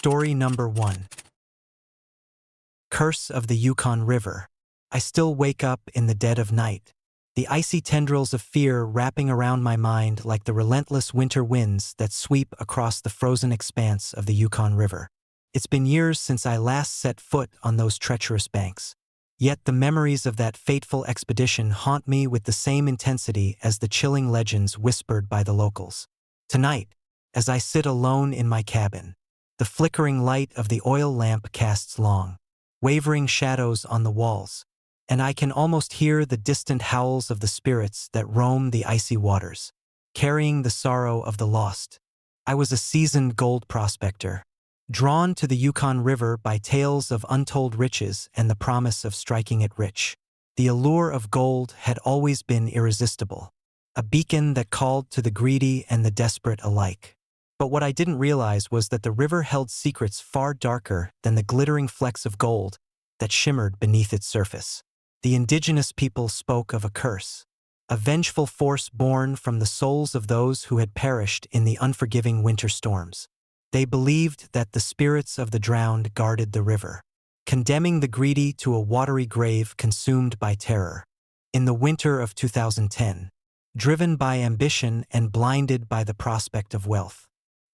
Story number 1. Curse of the Yukon River. I still wake up in the dead of night, the icy tendrils of fear wrapping around my mind like the relentless winter winds that sweep across the frozen expanse of the Yukon River. It's been years since I last set foot on those treacherous banks. Yet the memories of that fateful expedition haunt me with the same intensity as the chilling legends whispered by the locals. Tonight, as I sit alone in my cabin, the flickering light of the oil lamp casts long, wavering shadows on the walls, and I can almost hear the distant howls of the spirits that roam the icy waters, carrying the sorrow of the lost. I was a seasoned gold prospector, drawn to the Yukon River by tales of untold riches and the promise of striking it rich. The allure of gold had always been irresistible, a beacon that called to the greedy and the desperate alike. But what I didn't realize was that the river held secrets far darker than the glittering flecks of gold that shimmered beneath its surface. The indigenous people spoke of a curse, a vengeful force born from the souls of those who had perished in the unforgiving winter storms. They believed that the spirits of the drowned guarded the river, condemning the greedy to a watery grave consumed by terror. In the winter of 2010, driven by ambition and blinded by the prospect of wealth,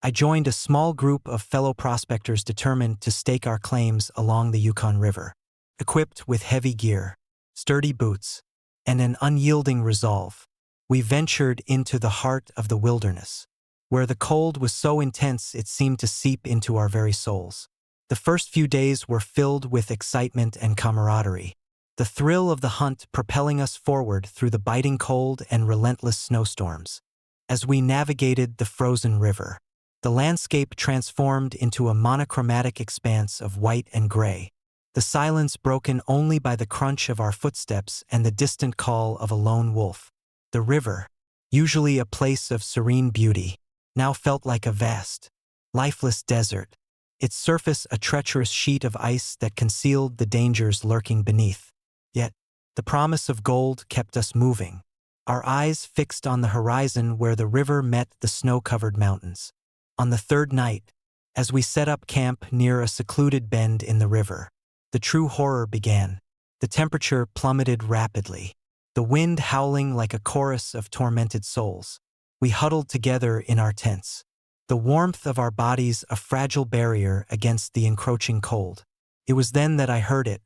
I joined a small group of fellow prospectors determined to stake our claims along the Yukon River. Equipped with heavy gear, sturdy boots, and an unyielding resolve, we ventured into the heart of the wilderness, where the cold was so intense it seemed to seep into our very souls. The first few days were filled with excitement and camaraderie, the thrill of the hunt propelling us forward through the biting cold and relentless snowstorms. As we navigated the frozen river, the landscape transformed into a monochromatic expanse of white and gray, the silence broken only by the crunch of our footsteps and the distant call of a lone wolf. The river, usually a place of serene beauty, now felt like a vast, lifeless desert, its surface a treacherous sheet of ice that concealed the dangers lurking beneath. Yet, the promise of gold kept us moving, our eyes fixed on the horizon where the river met the snow-covered mountains. On the third night, as we set up camp near a secluded bend in the river, the true horror began. The temperature plummeted rapidly, the wind howling like a chorus of tormented souls. We huddled together in our tents, the warmth of our bodies a fragile barrier against the encroaching cold. It was then that I heard it,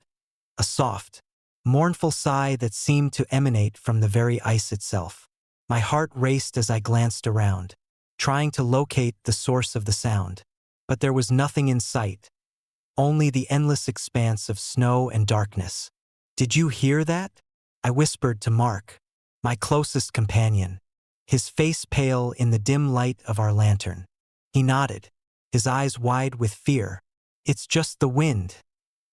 a soft, mournful sigh that seemed to emanate from the very ice itself. My heart raced as I glanced around, trying to locate the source of the sound. But there was nothing in sight, only the endless expanse of snow and darkness. "Did you hear that?" I whispered to Mark, my closest companion, his face pale in the dim light of our lantern. He nodded, his eyes wide with fear. "It's just the wind,"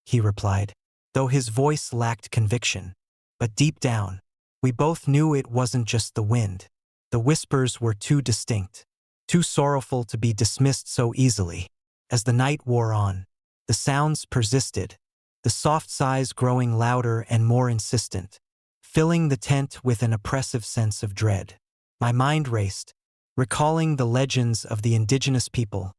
he replied, though his voice lacked conviction. But deep down, we both knew it wasn't just the wind. The whispers were too distinct, too sorrowful to be dismissed so easily. As the night wore on, the sounds persisted, the soft sighs growing louder and more insistent, filling the tent with an oppressive sense of dread. My mind raced, recalling the legends of the indigenous people,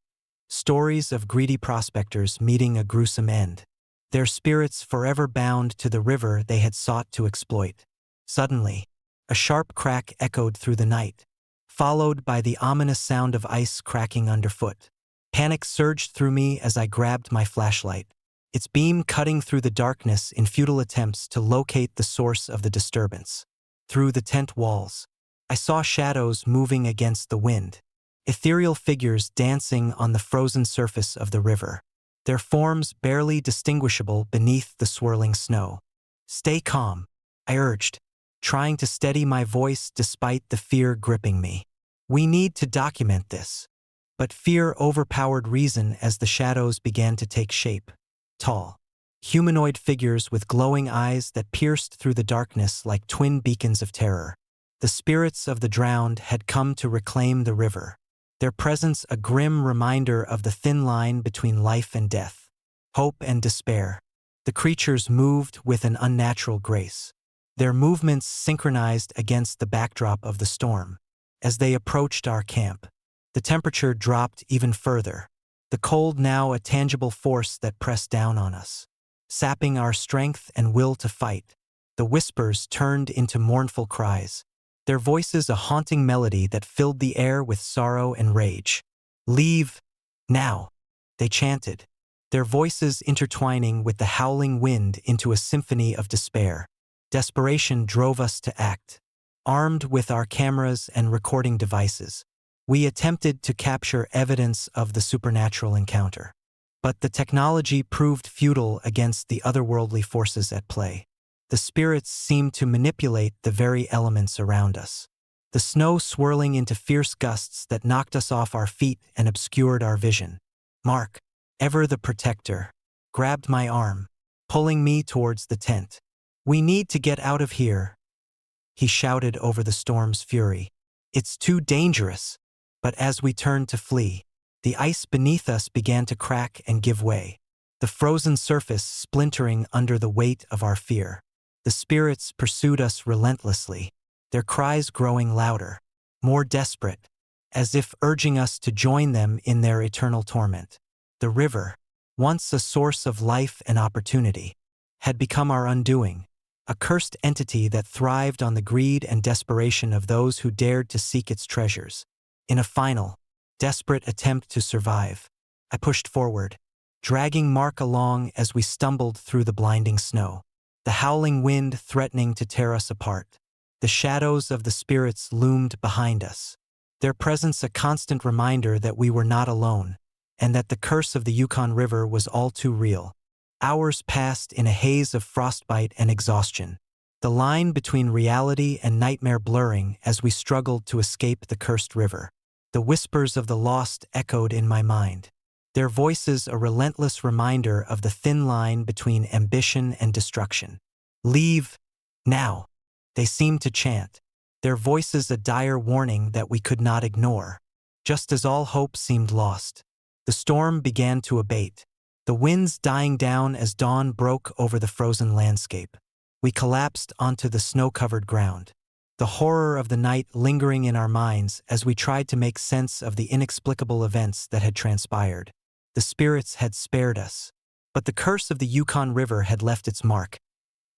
stories of greedy prospectors meeting a gruesome end, their spirits forever bound to the river they had sought to exploit. Suddenly, a sharp crack echoed through the night, followed by the ominous sound of ice cracking underfoot. Panic surged through me as I grabbed my flashlight, its beam cutting through the darkness in futile attempts to locate the source of the disturbance. Through the tent walls, I saw shadows moving against the wind, ethereal figures dancing on the frozen surface of the river, their forms barely distinguishable beneath the swirling snow. "Stay calm," I urged, trying to steady my voice despite the fear gripping me. "We need to document this." But fear overpowered reason as the shadows began to take shape. Tall, humanoid figures with glowing eyes that pierced through the darkness like twin beacons of terror. The spirits of the drowned had come to reclaim the river, their presence a grim reminder of the thin line between life and death, hope and despair. The creatures moved with an unnatural grace, their movements synchronized against the backdrop of the storm. As they approached our camp, the temperature dropped even further, the cold now a tangible force that pressed down on us, sapping our strength and will to fight. The whispers turned into mournful cries, their voices a haunting melody that filled the air with sorrow and rage. "Leave, now," they chanted, their voices intertwining with the howling wind into a symphony of despair. Desperation drove us to act. Armed with our cameras and recording devices, we attempted to capture evidence of the supernatural encounter. But the technology proved futile against the otherworldly forces at play. The spirits seemed to manipulate the very elements around us, the snow swirling into fierce gusts that knocked us off our feet and obscured our vision. Mark, ever the protector, grabbed my arm, pulling me towards the tent. "We need to get out of here," he shouted over the storm's fury. "It's too dangerous." But as we turned to flee, the ice beneath us began to crack and give way, the frozen surface splintering under the weight of our fear. The spirits pursued us relentlessly, their cries growing louder, more desperate, as if urging us to join them in their eternal torment. The river, once a source of life and opportunity, had become our undoing, a cursed entity that thrived on the greed and desperation of those who dared to seek its treasures. In a final, desperate attempt to survive, I pushed forward, dragging Mark along as we stumbled through the blinding snow, the howling wind threatening to tear us apart. The shadows of the spirits loomed behind us, their presence a constant reminder that we were not alone, and that the curse of the Yukon River was all too real. Hours passed in a haze of frostbite and exhaustion, the line between reality and nightmare blurring as we struggled to escape the cursed river. The whispers of the lost echoed in my mind, their voices a relentless reminder of the thin line between ambition and destruction. "Leave, now," they seemed to chant, their voices a dire warning that we could not ignore. Just as all hope seemed lost, the storm began to abate, the winds dying down as dawn broke over the frozen landscape. We collapsed onto the snow-covered ground, the horror of the night lingering in our minds as we tried to make sense of the inexplicable events that had transpired. The spirits had spared us, but the curse of the Yukon River had left its mark,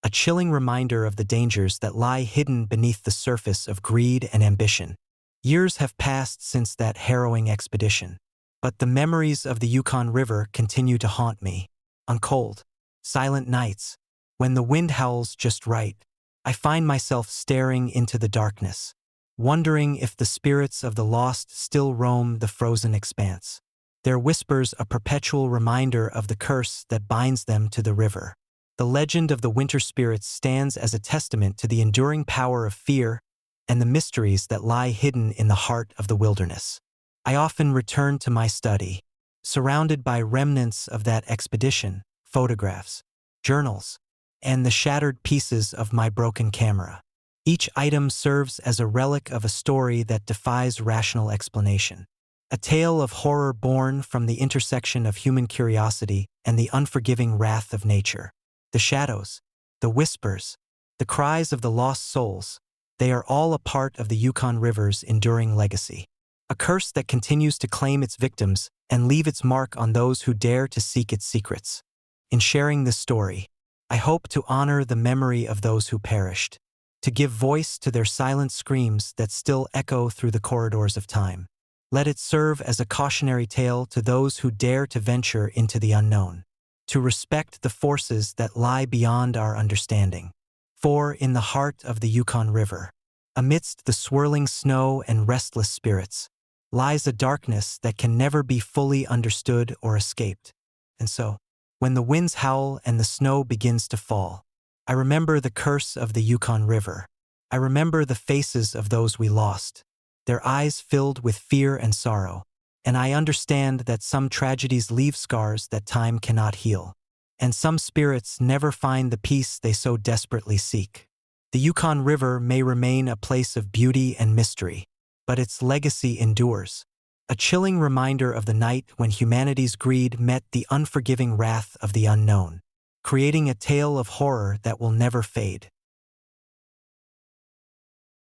a chilling reminder of the dangers that lie hidden beneath the surface of greed and ambition. Years have passed since that harrowing expedition, but the memories of the Yukon River continue to haunt me. On cold, silent nights, when the wind howls just right, I find myself staring into the darkness, wondering if the spirits of the lost still roam the frozen expanse, their whispers a perpetual reminder of the curse that binds them to the river. The legend of the winter spirits stands as a testament to the enduring power of fear and the mysteries that lie hidden in the heart of the wilderness. I often return to my study, surrounded by remnants of that expedition, photographs, journals, and the shattered pieces of my broken camera. Each item serves as a relic of a story that defies rational explanation, a tale of horror born from the intersection of human curiosity and the unforgiving wrath of nature. The shadows, the whispers, the cries of the lost souls, they are all a part of the Yukon River's enduring legacy, a curse that continues to claim its victims and leave its mark on those who dare to seek its secrets. In sharing this story, I hope to honor the memory of those who perished, to give voice to their silent screams that still echo through the corridors of time. Let it serve as a cautionary tale to those who dare to venture into the unknown, to respect the forces that lie beyond our understanding. For in the heart of the Yukon River, amidst the swirling snow and restless spirits, lies a darkness that can never be fully understood or escaped. And so, when the winds howl and the snow begins to fall, I remember the curse of the Yukon River. I remember the faces of those we lost, their eyes filled with fear and sorrow, and I understand that some tragedies leave scars that time cannot heal, and some spirits never find the peace they so desperately seek. The Yukon River may remain a place of beauty and mystery, but its legacy endures, a chilling reminder of the night when humanity's greed met the unforgiving wrath of the unknown, creating a tale of horror that will never fade.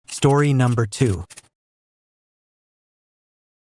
Story number 2.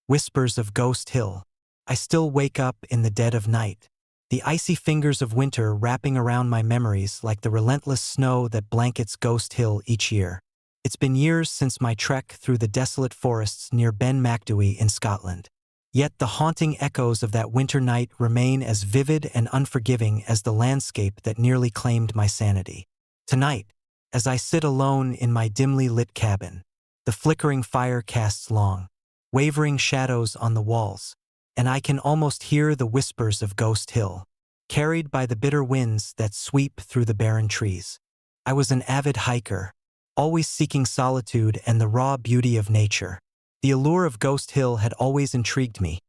Whispers of Ghost Hill. I still wake up in the dead of night, the icy fingers of winter wrapping around my memories like the relentless snow that blankets Ghost Hill each year. It's been years since my trek through the desolate forests near Ben Macdui in Scotland. Yet the haunting echoes of that winter night remain as vivid and unforgiving as the landscape that nearly claimed my sanity. Tonight, as I sit alone in my dimly lit cabin, the flickering fire casts long, wavering shadows on the walls, and I can almost hear the whispers of Ghost Hill, carried by the bitter winds that sweep through the barren trees. I was an avid hiker, always seeking solitude and the raw beauty of nature. The allure of Ghost Hill had always intrigued me.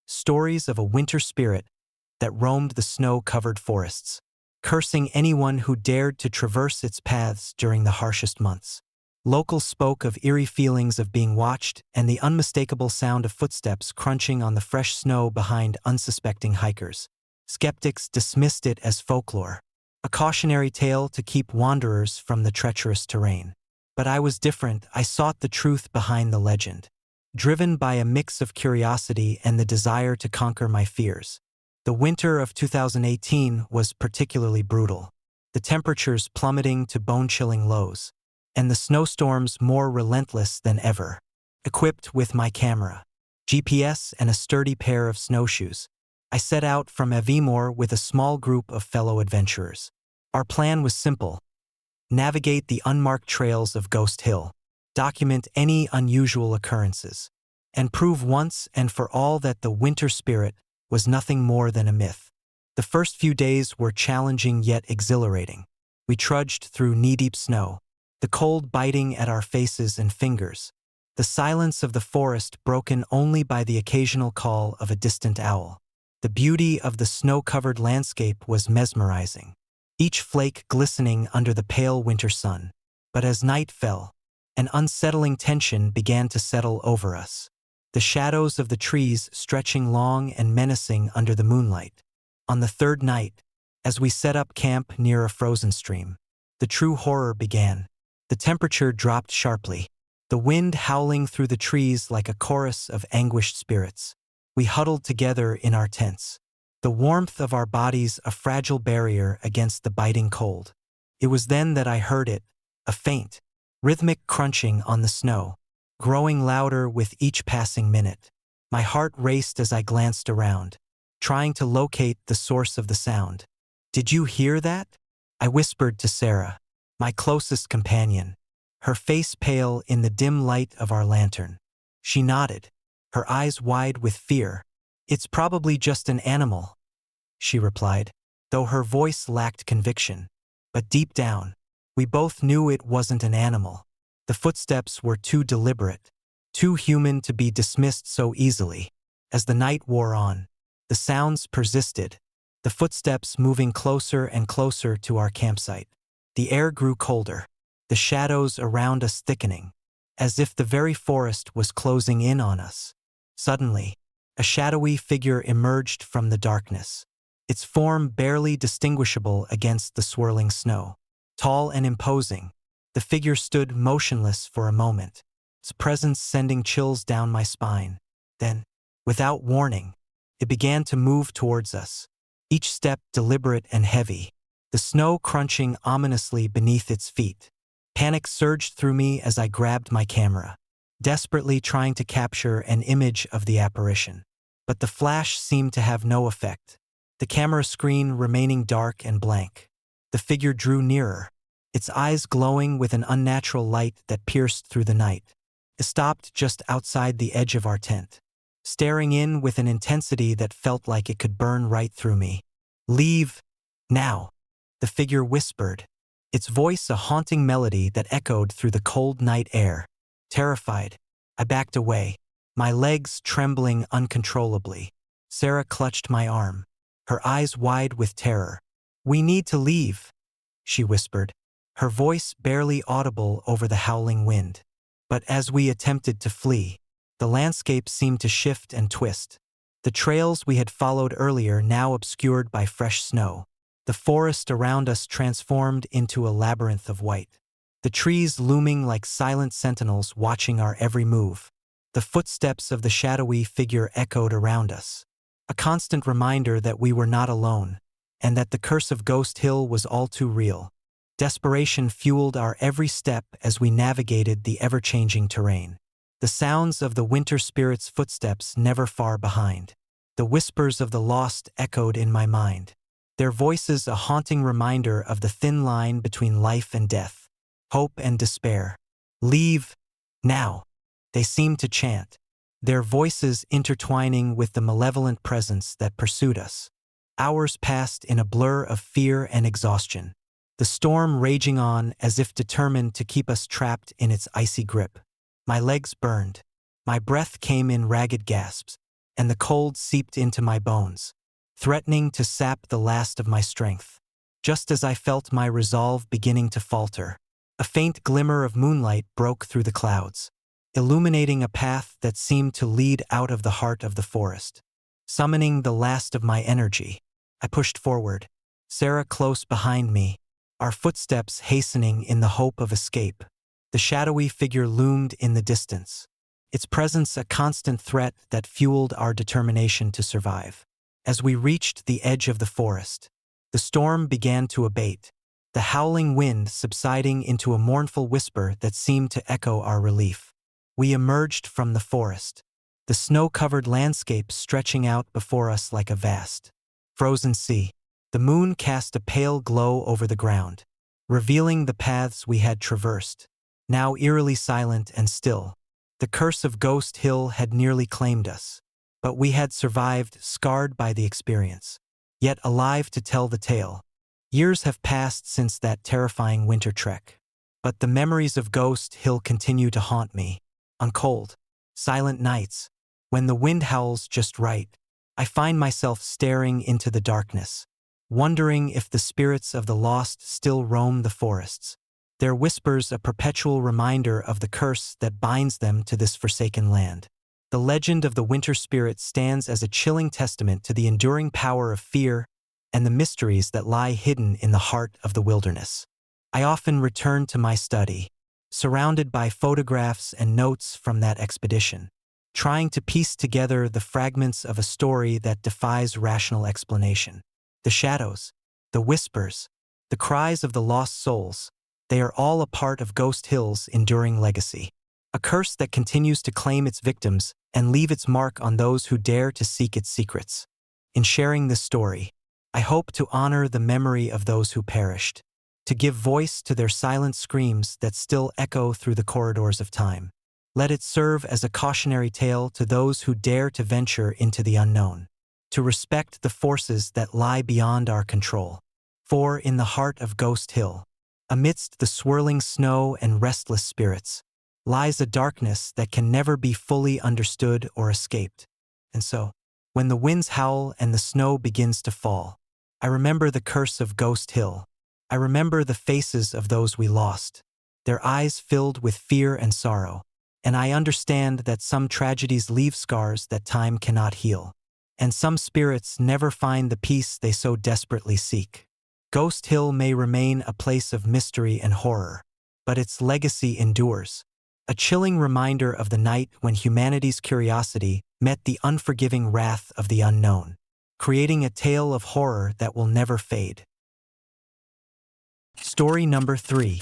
Stories of a winter spirit that roamed the snow-covered forests, cursing anyone who dared to traverse its paths during the harshest months. Locals spoke of eerie feelings of being watched and the unmistakable sound of footsteps crunching on the fresh snow behind unsuspecting hikers. Skeptics dismissed it as folklore, a cautionary tale to keep wanderers from the treacherous terrain. But I was different. I sought the truth behind the legend, driven by a mix of curiosity and the desire to conquer my fears. The winter of 2018 was particularly brutal, the temperatures plummeting to bone-chilling lows, and the snowstorms more relentless than ever. Equipped with my camera, GPS, and a sturdy pair of snowshoes, I set out from Evimore with a small group of fellow adventurers. Our plan was simple: navigate the unmarked trails of Ghost Hill, document any unusual occurrences, and prove once and for all that the winter spirit was nothing more than a myth. The first few days were challenging yet exhilarating. We trudged through knee-deep snow, the cold biting at our faces and fingers, the silence of the forest broken only by the occasional call of a distant owl. The beauty of the snow-covered landscape was mesmerizing, each flake glistening under the pale winter sun. But as night fell, an unsettling tension began to settle over us, the shadows of the trees stretching long and menacing under the moonlight. On the third night, as we set up camp near a frozen stream, the true horror began. The temperature dropped sharply, the wind howling through the trees like a chorus of anguished spirits. We huddled together in our tents, the warmth of our bodies a fragile barrier against the biting cold. It was then that I heard it, a faint, rhythmic crunching on the snow, growing louder with each passing minute. My heart raced as I glanced around, trying to locate the source of the sound. "Did you hear that?" I whispered to Sarah, my closest companion, her face pale in the dim light of our lantern. She nodded, her eyes wide with fear. "It's probably just an animal," she replied, though her voice lacked conviction. But deep down, we both knew it wasn't an animal. The footsteps were too deliberate, too human to be dismissed so easily. As the night wore on, the sounds persisted, the footsteps moving closer and closer to our campsite. The air grew colder, the shadows around us thickening, as if the very forest was closing in on us. Suddenly, a shadowy figure emerged from the darkness, its form barely distinguishable against the swirling snow. Tall and imposing, the figure stood motionless for a moment, its presence sending chills down my spine. Then, without warning, it began to move towards us, each step deliberate and heavy, the snow crunching ominously beneath its feet. Panic surged through me as I grabbed my camera, desperately trying to capture an image of the apparition. But the flash seemed to have no effect, the camera screen remaining dark and blank. The figure drew nearer, its eyes glowing with an unnatural light that pierced through the night. It stopped just outside the edge of our tent, staring in with an intensity that felt like it could burn right through me. "Leave, now," the figure whispered, its voice a haunting melody that echoed through the cold night air. Terrified, I backed away, my legs trembling uncontrollably. Sarah clutched my arm, her eyes wide with terror. "We need to leave," she whispered, her voice barely audible over the howling wind. But as we attempted to flee, the landscape seemed to shift and twist, the trails we had followed earlier now obscured by fresh snow. The forest around us transformed into a labyrinth of white, the trees looming like silent sentinels watching our every move. The footsteps of the shadowy figure echoed around us, a constant reminder that we were not alone, and that the curse of Ghost Hill was all too real. Desperation fueled our every step as we navigated the ever-changing terrain. The sounds of the winter spirit's footsteps never far behind. The whispers of the lost echoed in my mind, their voices a haunting reminder of the thin line between life and death, hope and despair. Leave, now, they seemed to chant, their voices intertwining with the malevolent presence that pursued us. Hours passed in a blur of fear and exhaustion, the storm raging on as if determined to keep us trapped in its icy grip. My legs burned, my breath came in ragged gasps, and the cold seeped into my bones, threatening to sap the last of my strength. Just as I felt my resolve beginning to falter, a faint glimmer of moonlight broke through the clouds, illuminating a path that seemed to lead out of the heart of the forest. Summoning the last of my energy, I pushed forward, Sarah close behind me, our footsteps hastening in the hope of escape. The shadowy figure loomed in the distance, its presence a constant threat that fueled our determination to survive. As we reached the edge of the forest, the storm began to abate, the howling wind subsiding into a mournful whisper that seemed to echo our relief. We emerged from the forest, the snow-covered landscape stretching out before us like a vast, frozen sea. The moon cast a pale glow over the ground, revealing the paths we had traversed, now eerily silent and still. The curse of Ghost Hill had nearly claimed us, but we had survived, scarred by the experience, yet alive to tell the tale. Years have passed since that terrifying winter trek, but the memories of Ghost Hill continue to haunt me. On cold, silent nights, when the wind howls just right, I find myself staring into the darkness, wondering if the spirits of the lost still roam the forests, their whispers a perpetual reminder of the curse that binds them to this forsaken land. The legend of the winter spirit stands as a chilling testament to the enduring power of fear and the mysteries that lie hidden in the heart of the wilderness. I often return to my study, surrounded by photographs and notes from that expedition, trying to piece together the fragments of a story that defies rational explanation. The shadows, the whispers, the cries of the lost souls, they are all a part of Ghost Hill's enduring legacy. A curse that continues to claim its victims and leave its mark on those who dare to seek its secrets. In sharing this story, I hope to honor the memory of those who perished, to give voice to their silent screams that still echo through the corridors of time. Let it serve as a cautionary tale to those who dare to venture into the unknown, to respect the forces that lie beyond our control. For in the heart of Ghost Hill, amidst the swirling snow and restless spirits, lies a darkness that can never be fully understood or escaped. And so, when the winds howl and the snow begins to fall, I remember the curse of Ghost Hill. I remember the faces of those we lost, their eyes filled with fear and sorrow, and I understand that some tragedies leave scars that time cannot heal, and some spirits never find the peace they so desperately seek. Ghost Hill may remain a place of mystery and horror, but its legacy endures, a chilling reminder of the night when humanity's curiosity met the unforgiving wrath of the unknown, creating a tale of horror that will never fade. Story number 3.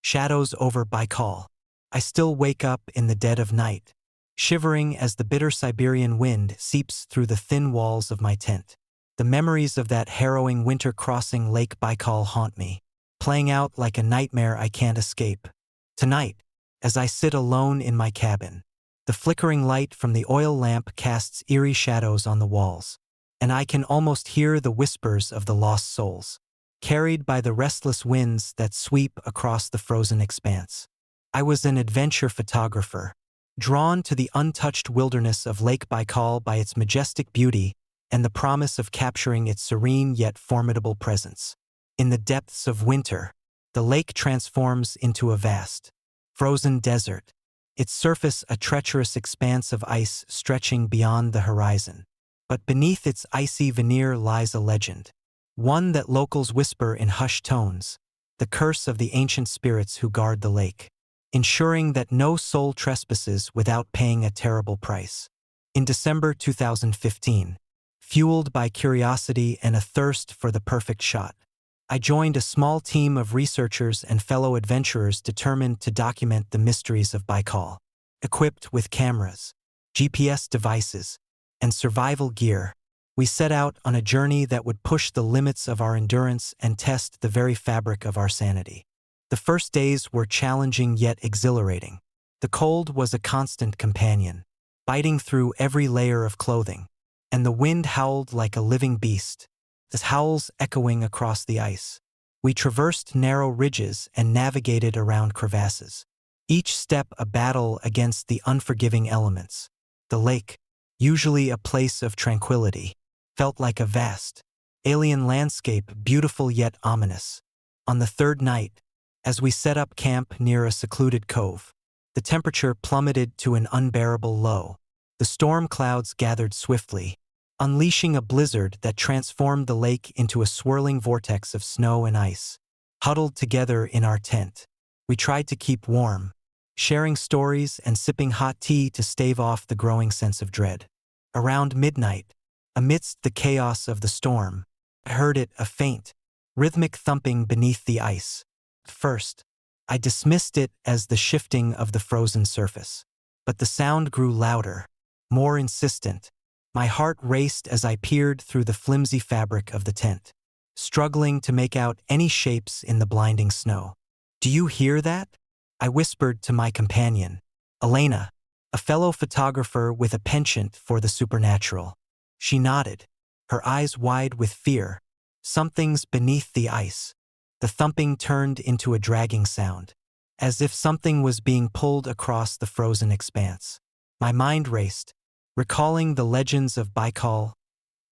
Shadows over Baikal. I still wake up in the dead of night, shivering as the bitter Siberian wind seeps through the thin walls of my tent. The memories of that harrowing winter crossing Lake Baikal haunt me, playing out like a nightmare I can't escape. Tonight, as I sit alone in my cabin, the flickering light from the oil lamp casts eerie shadows on the walls, and I can almost hear the whispers of the lost souls, carried by the restless winds that sweep across the frozen expanse. I was an adventure photographer, drawn to the untouched wilderness of Lake Baikal by its majestic beauty and the promise of capturing its serene yet formidable presence. In the depths of winter, the lake transforms into a vast, frozen desert, its surface a treacherous expanse of ice stretching beyond the horizon. But beneath its icy veneer lies a legend, one that locals whisper in hushed tones, the curse of the ancient spirits who guard the lake. ensuring that no soul trespasses without paying a terrible price. In December 2015, fueled by curiosity and a thirst for the perfect shot, I joined a small team of researchers and fellow adventurers determined to document the mysteries of Baikal. Equipped with cameras, GPS devices, and survival gear, we set out on a journey that would push the limits of our endurance and test the very fabric of our sanity. The first days were challenging yet exhilarating. The cold was a constant companion, biting through every layer of clothing, and the wind howled like a living beast, its howls echoing across the ice. We traversed narrow ridges and navigated around crevasses, each step a battle against the unforgiving elements. The lake, usually a place of tranquility, felt like a vast, alien landscape, beautiful yet ominous. On the third night, as we set up camp near a secluded cove, the temperature plummeted to an unbearable low. The storm clouds gathered swiftly, unleashing a blizzard that transformed the lake into a swirling vortex of snow and ice. Huddled together in our tent, we tried to keep warm, sharing stories and sipping hot tea to stave off the growing sense of dread. Around midnight, amidst the chaos of the storm, I heard it, a faint, rhythmic thumping beneath the ice. At first, I dismissed it as the shifting of the frozen surface. But the sound grew louder, more insistent. My heart raced as I peered through the flimsy fabric of the tent, struggling to make out any shapes in the blinding snow. "Do you hear that?" I whispered to my companion, Elena, a fellow photographer with a penchant for the supernatural. She nodded, her eyes wide with fear. Something's beneath the ice. The thumping turned into a dragging sound, as if something was being pulled across the frozen expanse. My mind raced, recalling the legends of Baikal,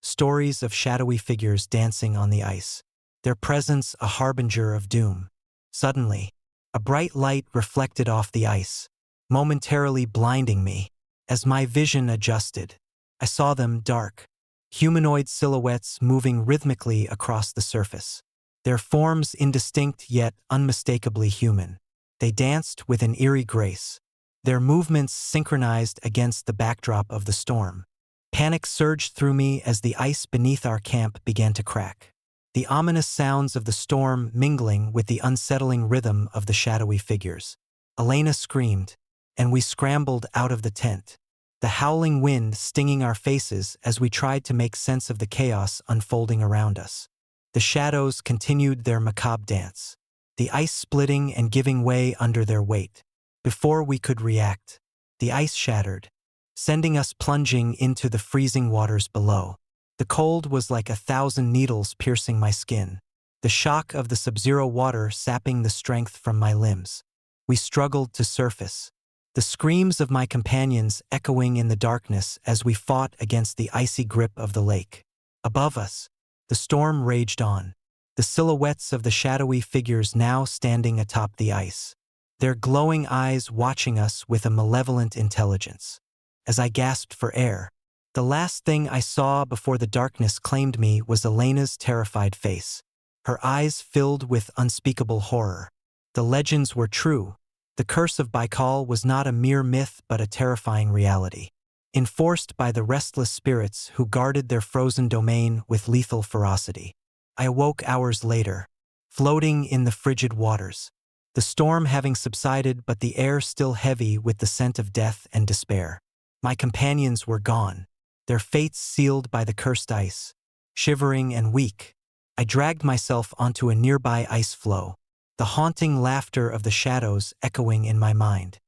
stories of shadowy figures dancing on the ice, their presence a harbinger of doom. Suddenly, a bright light reflected off the ice, momentarily blinding me. As my vision adjusted, I saw them, dark, humanoid silhouettes moving rhythmically across the surface, their forms indistinct yet unmistakably human. They danced with an eerie grace, their movements synchronized against the backdrop of the storm. Panic surged through me as the ice beneath our camp began to crack, the ominous sounds of the storm mingling with the unsettling rhythm of the shadowy figures. Elena screamed, and we scrambled out of the tent, the howling wind stinging our faces as we tried to make sense of the chaos unfolding around us. The shadows continued their macabre dance, the ice splitting and giving way under their weight. Before we could react, the ice shattered, sending us plunging into the freezing waters below. The cold was like 1,000 needles piercing my skin, the shock of the sub-zero water sapping the strength from my limbs. We struggled to surface, the screams of my companions echoing in the darkness as we fought against the icy grip of the lake. Above us, the storm raged on, the silhouettes of the shadowy figures now standing atop the ice, their glowing eyes watching us with a malevolent intelligence. As I gasped for air, the last thing I saw before the darkness claimed me was Elena's terrified face, her eyes filled with unspeakable horror. The legends were true. The curse of Baikal was not a mere myth but a terrifying reality, enforced by the restless spirits who guarded their frozen domain with lethal ferocity. I awoke hours later, floating in the frigid waters, the storm having subsided but the air still heavy with the scent of death and despair. My companions were gone, their fates sealed by the cursed ice. Shivering and weak, I dragged myself onto a nearby ice floe, the haunting laughter of the shadows echoing in my mind.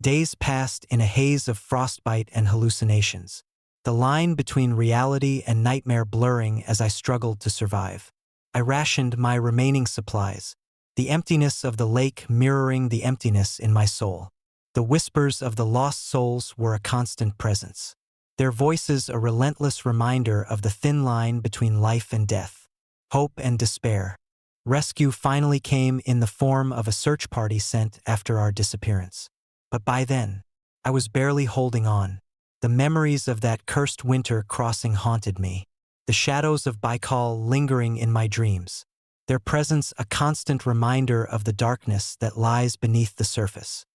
Days passed in a haze of frostbite and hallucinations, the line between reality and nightmare blurring as I struggled to survive. I rationed my remaining supplies, the emptiness of the lake mirroring the emptiness in my soul. The whispers of the lost souls were a constant presence, their voices a relentless reminder of the thin line between life and death, hope and despair. Rescue finally came in the form of a search party sent after our disappearance. But by then, I was barely holding on. The memories of that cursed winter crossing haunted me, the shadows of Baikal lingering in my dreams, their presence a constant reminder of the darkness that lies beneath the surface.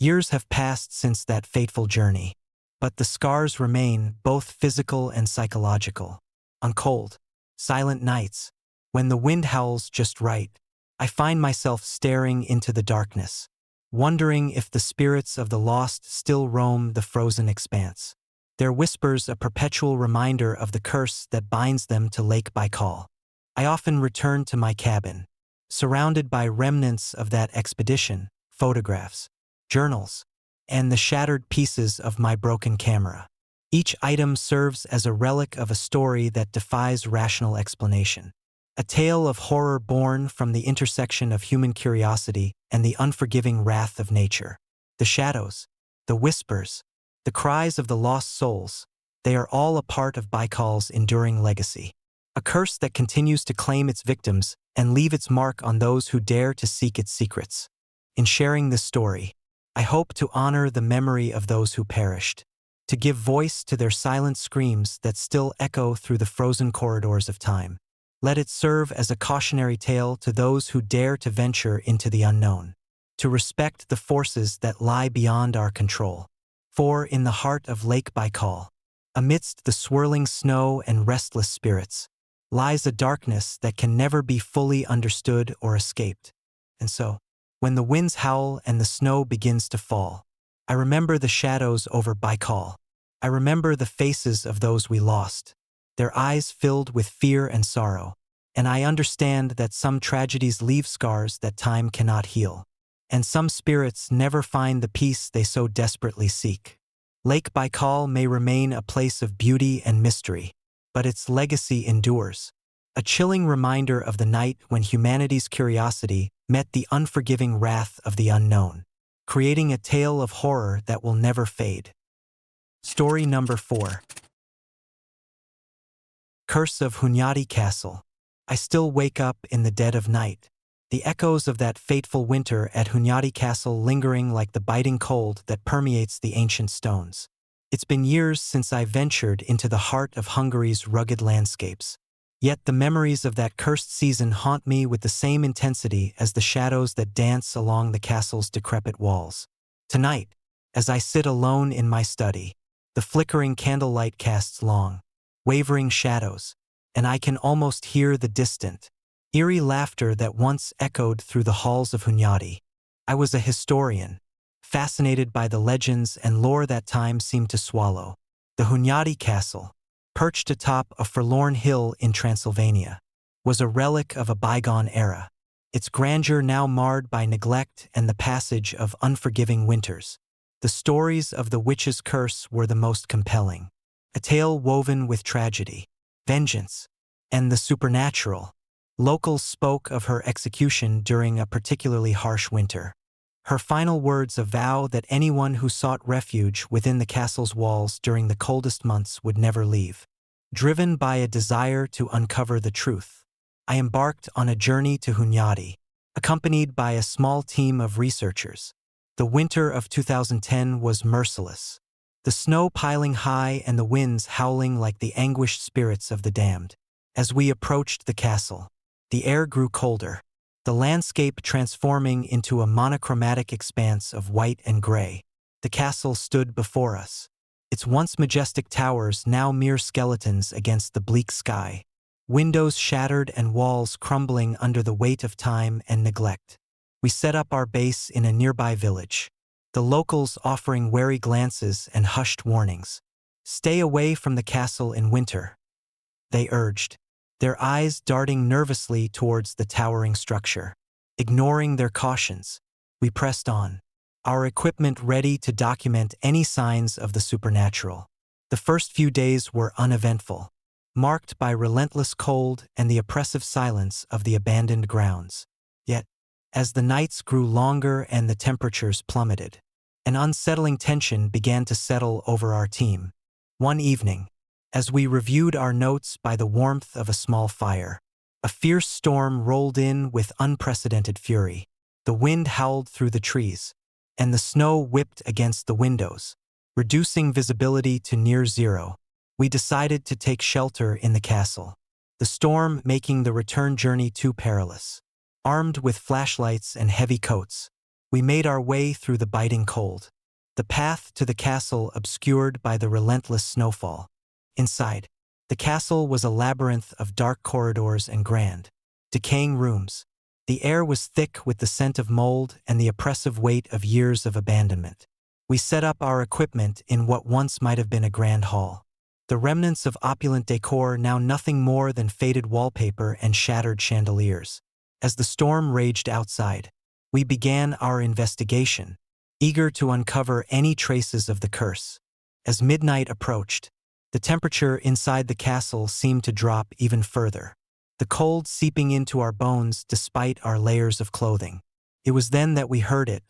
Years have passed since that fateful journey, but the scars remain, both physical and psychological. On cold, silent nights, when the wind howls just right, I find myself staring into the darkness, wondering if the spirits of the lost still roam the frozen expanse. Their whispers a perpetual reminder of the curse that binds them to Lake Baikal. I often return to my cabin, surrounded by remnants of that expedition, photographs, journals, and the shattered pieces of my broken camera. Each item serves as a relic of a story that defies rational explanation. A tale of horror born from the intersection of human curiosity and the unforgiving wrath of nature. The shadows, the whispers, the cries of the lost souls, they are all a part of Baikal's enduring legacy. A curse that continues to claim its victims and leave its mark on those who dare to seek its secrets. In sharing this story, I hope to honor the memory of those who perished, to give voice to their silent screams that still echo through the frozen corridors of time. Let it serve as a cautionary tale to those who dare to venture into the unknown, to respect the forces that lie beyond our control. For in the heart of Lake Baikal, amidst the swirling snow and restless spirits, lies a darkness that can never be fully understood or escaped. And so, when the winds howl and the snow begins to fall, I remember the shadows over Baikal. I remember the faces of those we lost, their eyes filled with fear and sorrow, and I understand that some tragedies leave scars that time cannot heal, and some spirits never find the peace they so desperately seek. Lake Baikal may remain a place of beauty and mystery, but its legacy endures. A chilling reminder of the night when humanity's curiosity met the unforgiving wrath of the unknown, creating a tale of horror that will never fade. Story number 4. Curse of Hunyadi Castle. I still wake up in the dead of night, the echoes of that fateful winter at Hunyadi Castle lingering like the biting cold that permeates the ancient stones. It's been years since I ventured into the heart of Hungary's rugged landscapes. Yet the memories of that cursed season haunt me with the same intensity as the shadows that dance along the castle's decrepit walls. Tonight, as I sit alone in my study, the flickering candlelight casts long, wavering shadows, and I can almost hear the distant, eerie laughter that once echoed through the halls of Hunyadi. I was a historian, fascinated by the legends and lore that time seemed to swallow. The Hunyadi Castle, perched atop a forlorn hill in Transylvania, was a relic of a bygone era, its grandeur now marred by neglect and the passage of unforgiving winters. The stories of the witch's curse were the most compelling, a tale woven with tragedy, vengeance, and the supernatural. Locals spoke of her execution during a particularly harsh winter. Her final words a vow that anyone who sought refuge within the castle's walls during the coldest months would never leave. Driven by a desire to uncover the truth, I embarked on a journey to Hunyadi, accompanied by a small team of researchers. The winter of 2010 was merciless, the snow piling high and the winds howling like the anguished spirits of the damned. As we approached the castle, the air grew colder, the landscape transforming into a monochromatic expanse of white and gray. The castle stood before us, its once majestic towers now mere skeletons against the bleak sky, windows shattered and walls crumbling under the weight of time and neglect. We set up our base in a nearby village, the locals offering wary glances and hushed warnings. Stay away from the castle in winter, they urged, their eyes darting nervously towards the towering structure. Ignoring their cautions, we pressed on, our equipment ready to document any signs of the supernatural. The first few days were uneventful, marked by relentless cold and the oppressive silence of the abandoned grounds. Yet, as the nights grew longer and the temperatures plummeted, an unsettling tension began to settle over our team. One evening, as we reviewed our notes by the warmth of a small fire, a fierce storm rolled in with unprecedented fury. The wind howled through the trees, and the snow whipped against the windows, reducing visibility to near zero. We decided to take shelter in the castle, the storm making the return journey too perilous. Armed with flashlights and heavy coats, We made our way through the biting cold. The path to the castle obscured by the relentless snowfall. Inside, the castle was a labyrinth of dark corridors and grand, decaying rooms. The air was thick with the scent of mold and the oppressive weight of years of abandonment. We set up our equipment in what once might have been a grand hall. The remnants of opulent decor now nothing more than faded wallpaper and shattered chandeliers. As the storm raged outside, we began our investigation, eager to uncover any traces of the curse. As midnight approached, the temperature inside the castle seemed to drop even further, the cold seeping into our bones despite our layers of clothing. It was then that we heard it,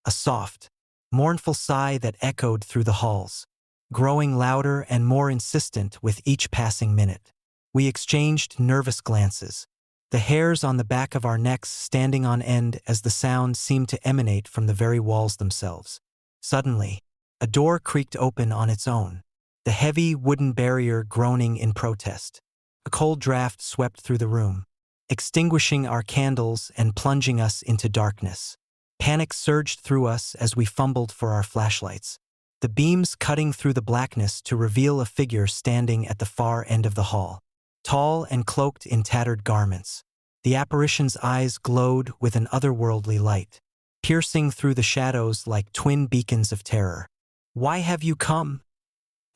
a soft, mournful sigh that echoed through the halls, growing louder and more insistent with each passing minute. We exchanged nervous glances, the hairs on the back of our necks standing on end as the sound seemed to emanate from the very walls themselves. Suddenly, a door creaked open on its own, the heavy wooden barrier groaning in protest. A cold draft swept through the room, extinguishing our candles and plunging us into darkness. Panic surged through us as we fumbled for our flashlights, the beams cutting through the blackness to reveal a figure standing at the far end of the hall, tall and cloaked in tattered garments. The apparition's eyes glowed with an otherworldly light, piercing through the shadows like twin beacons of terror. "Why have you come?"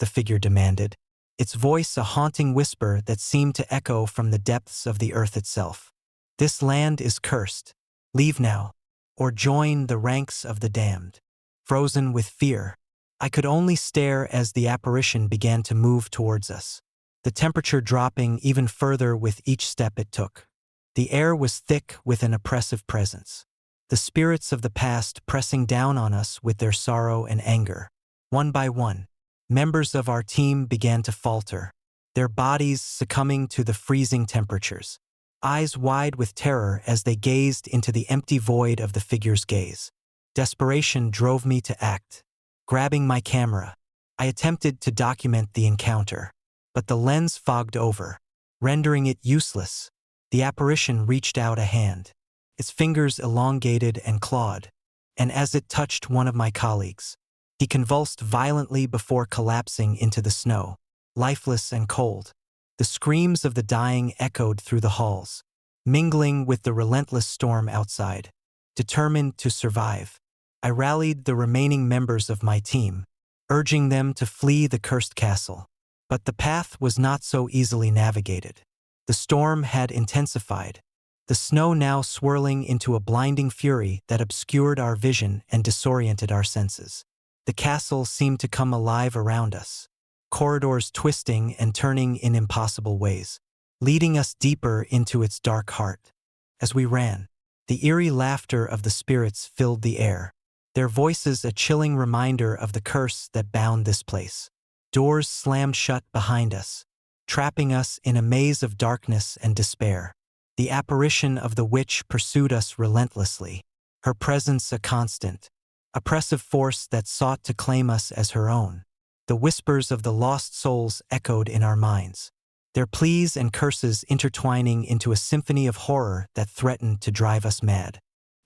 the figure demanded, its voice a haunting whisper that seemed to echo from the depths of the earth itself. "This land is cursed. Leave now, or join the ranks of the damned." Frozen with fear, I could only stare as the apparition began to move towards us, the temperature dropping even further with each step it took. The air was thick with an oppressive presence, the spirits of the past pressing down on us with their sorrow and anger. One by one, members of our team began to falter, their bodies succumbing to the freezing temperatures, eyes wide with terror as they gazed into the empty void of the figure's gaze. Desperation drove me to act. Grabbing my camera, I attempted to document the encounter, but the lens fogged over, rendering it useless. The apparition reached out a hand, its fingers elongated and clawed, and as it touched one of my colleagues, he convulsed violently before collapsing into the snow, lifeless and cold. The screams of the dying echoed through the halls, mingling with the relentless storm outside. Determined to survive, I rallied the remaining members of my team, urging them to flee the cursed castle. But the path was not so easily navigated. The storm had intensified, the snow now swirling into a blinding fury that obscured our vision and disoriented our senses. The castle seemed to come alive around us, corridors twisting and turning in impossible ways, leading us deeper into its dark heart. As we ran, the eerie laughter of the spirits filled the air, their voices a chilling reminder of the curse that bound this place. Doors slammed shut behind us, trapping us in a maze of darkness and despair. The apparition of the witch pursued us relentlessly, her presence a constant, oppressive force that sought to claim us as her own. The whispers of the lost souls echoed in our minds, their pleas and curses intertwining into a symphony of horror that threatened to drive us mad.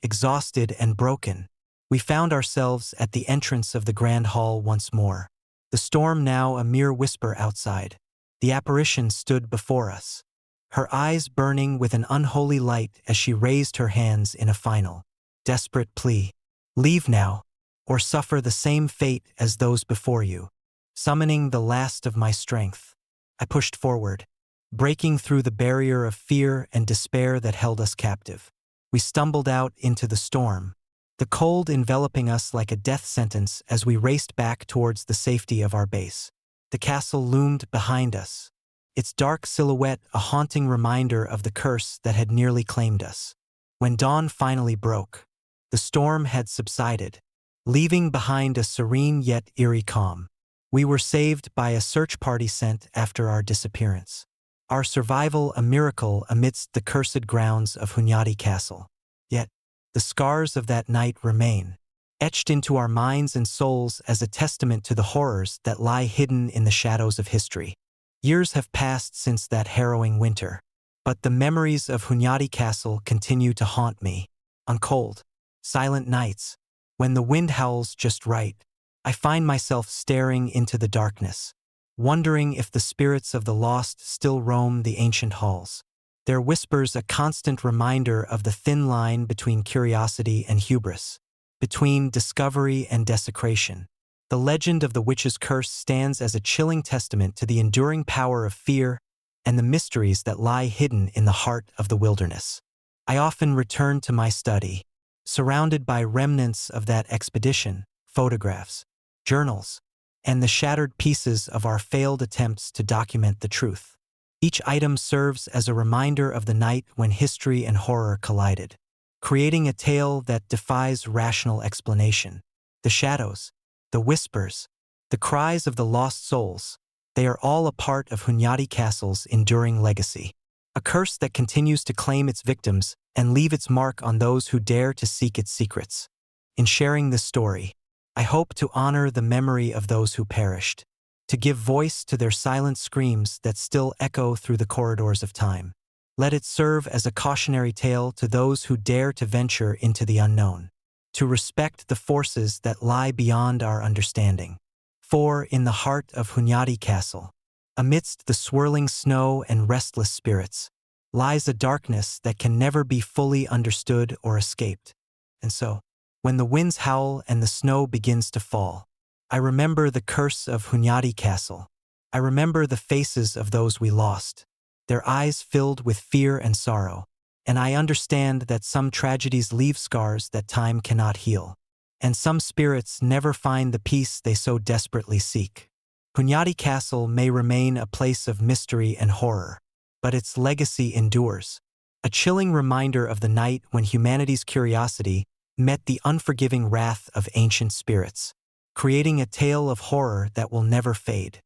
Exhausted and broken, we found ourselves at the entrance of the grand hall once more, the storm now a mere whisper outside. The apparition stood before us, her eyes burning with an unholy light as she raised her hands in a final, desperate plea. "Leave now, or suffer the same fate as those before you." Summoning the last of my strength, I pushed forward, breaking through the barrier of fear and despair that held us captive. We stumbled out into the storm, the cold enveloping us like a death sentence as we raced back towards the safety of our base. The castle loomed behind us, its dark silhouette a haunting reminder of the curse that had nearly claimed us. When dawn finally broke, the storm had subsided, leaving behind a serene yet eerie calm. We were saved by a search party sent after our disappearance, our survival a miracle amidst the cursed grounds of Hunyadi Castle. Yet, the scars of that night remain, etched into our minds and souls as a testament to the horrors that lie hidden in the shadows of history. Years have passed since that harrowing winter, but the memories of Hunyadi Castle continue to haunt me. On cold, silent nights, when the wind howls just right, I find myself staring into the darkness, wondering if the spirits of the lost still roam the ancient halls. Their whispers a constant reminder of the thin line between curiosity and hubris, between discovery and desecration. The legend of the witch's curse stands as a chilling testament to the enduring power of fear and the mysteries that lie hidden in the heart of the wilderness. I often return to my study, surrounded by remnants of that expedition, photographs, journals, and the shattered pieces of our failed attempts to document the truth. Each item serves as a reminder of the night when history and horror collided, creating a tale that defies rational explanation. The shadows, the whispers, the cries of the lost souls, they are all a part of Hunyadi Castle's enduring legacy, a curse that continues to claim its victims and leave its mark on those who dare to seek its secrets. In sharing this story, I hope to honor the memory of those who perished, to give voice to their silent screams that still echo through the corridors of time. Let it serve as a cautionary tale to those who dare to venture into the unknown, to respect the forces that lie beyond our understanding. For in the heart of Hunyadi Castle, amidst the swirling snow and restless spirits, lies a darkness that can never be fully understood or escaped. And so, when the winds howl and the snow begins to fall, I remember the curse of Hunyadi Castle. I remember the faces of those we lost, their eyes filled with fear and sorrow, and I understand that some tragedies leave scars that time cannot heal, and some spirits never find the peace they so desperately seek. Hunyadi Castle may remain a place of mystery and horror, but its legacy endures, a chilling reminder of the night when humanity's curiosity met the unforgiving wrath of ancient spirits, creating a tale of horror that will never fade.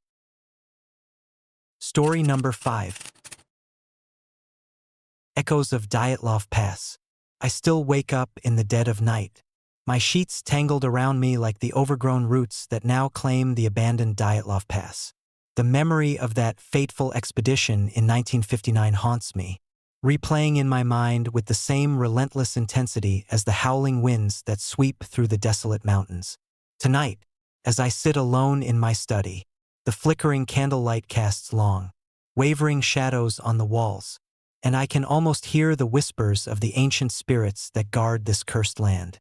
Story number 5. Echoes of Dyatlov Pass. I still wake up in the dead of night, my sheets tangled around me like the overgrown roots that now claim the abandoned Dyatlov Pass. The memory of that fateful expedition in 1959 haunts me, replaying in my mind with the same relentless intensity as the howling winds that sweep through the desolate mountains. Tonight, as I sit alone in my study, the flickering candlelight casts long, wavering shadows on the walls, and I can almost hear the whispers of the ancient spirits that guard this cursed land.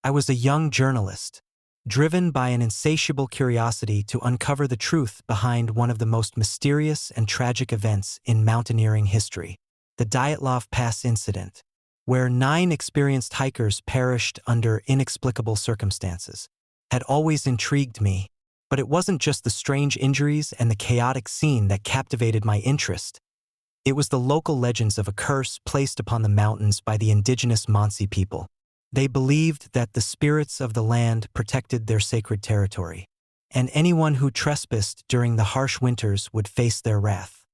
I was a young journalist, driven by an insatiable curiosity to uncover the truth behind one of the most mysterious and tragic events in mountaineering history, the Dyatlov Pass incident, where 9 experienced hikers perished under inexplicable circumstances, had always intrigued me. But it wasn't just the strange injuries and the chaotic scene that captivated my interest. It was the local legends of a curse placed upon the mountains by the indigenous Mansi people. They believed that the spirits of the land protected their sacred territory, and anyone who trespassed during the harsh winters would face their wrath.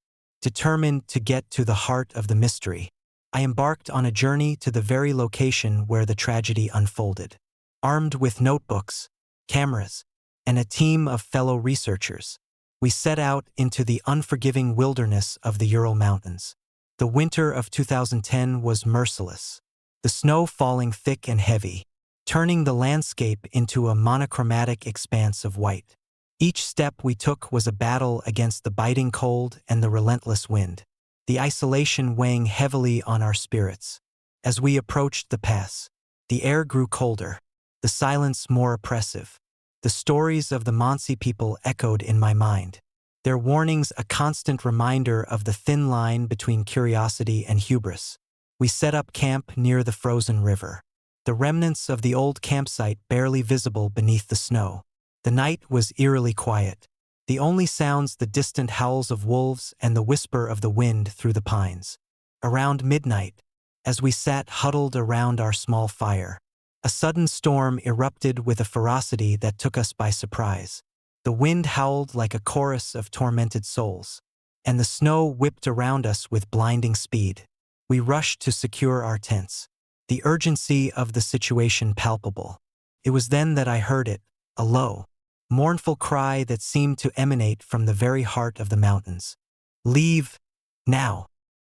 Determined to get to the heart of the mystery, I embarked on a journey to the very location where the tragedy unfolded. Armed with notebooks, cameras, and a team of fellow researchers, we set out into the unforgiving wilderness of the Ural Mountains. The winter of 2010 was merciless, the snow falling thick and heavy, turning the landscape into a monochromatic expanse of white. Each step we took was a battle against the biting cold and the relentless wind, the isolation weighing heavily on our spirits. As we approached the pass, the air grew colder, the silence more oppressive. The stories of the Mansi people echoed in my mind, their warnings a constant reminder of the thin line between curiosity and hubris. We set up camp near the frozen river, the remnants of the old campsite barely visible beneath the snow. The night was eerily quiet, the only sounds the distant howls of wolves and the whisper of the wind through the pines. Around midnight, as we sat huddled around our small fire, a sudden storm erupted with a ferocity that took us by surprise. The wind howled like a chorus of tormented souls, and the snow whipped around us with blinding speed. We rushed to secure our tents, the urgency of the situation palpable. It was then that I heard it, a low, mournful cry that seemed to emanate from the very heart of the mountains. "Leave, now!"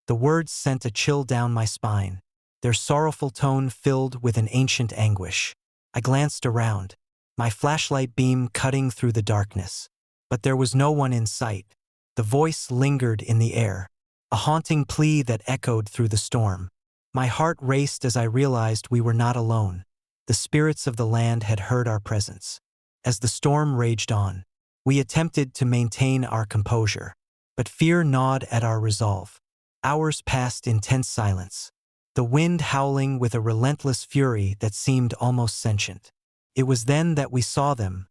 The words sent a chill down my spine. their sorrowful tone filled with an ancient anguish. I glanced around, my flashlight beam cutting through the darkness. But there was no one in sight. The voice lingered in the air, a haunting plea that echoed through the storm. My heart raced as I realized we were not alone. The spirits of the land had heard our presence. As the storm raged on, we attempted to maintain our composure, but fear gnawed at our resolve. Hours passed in tense silence, the wind howling with a relentless fury that seemed almost sentient. It was then that we saw them,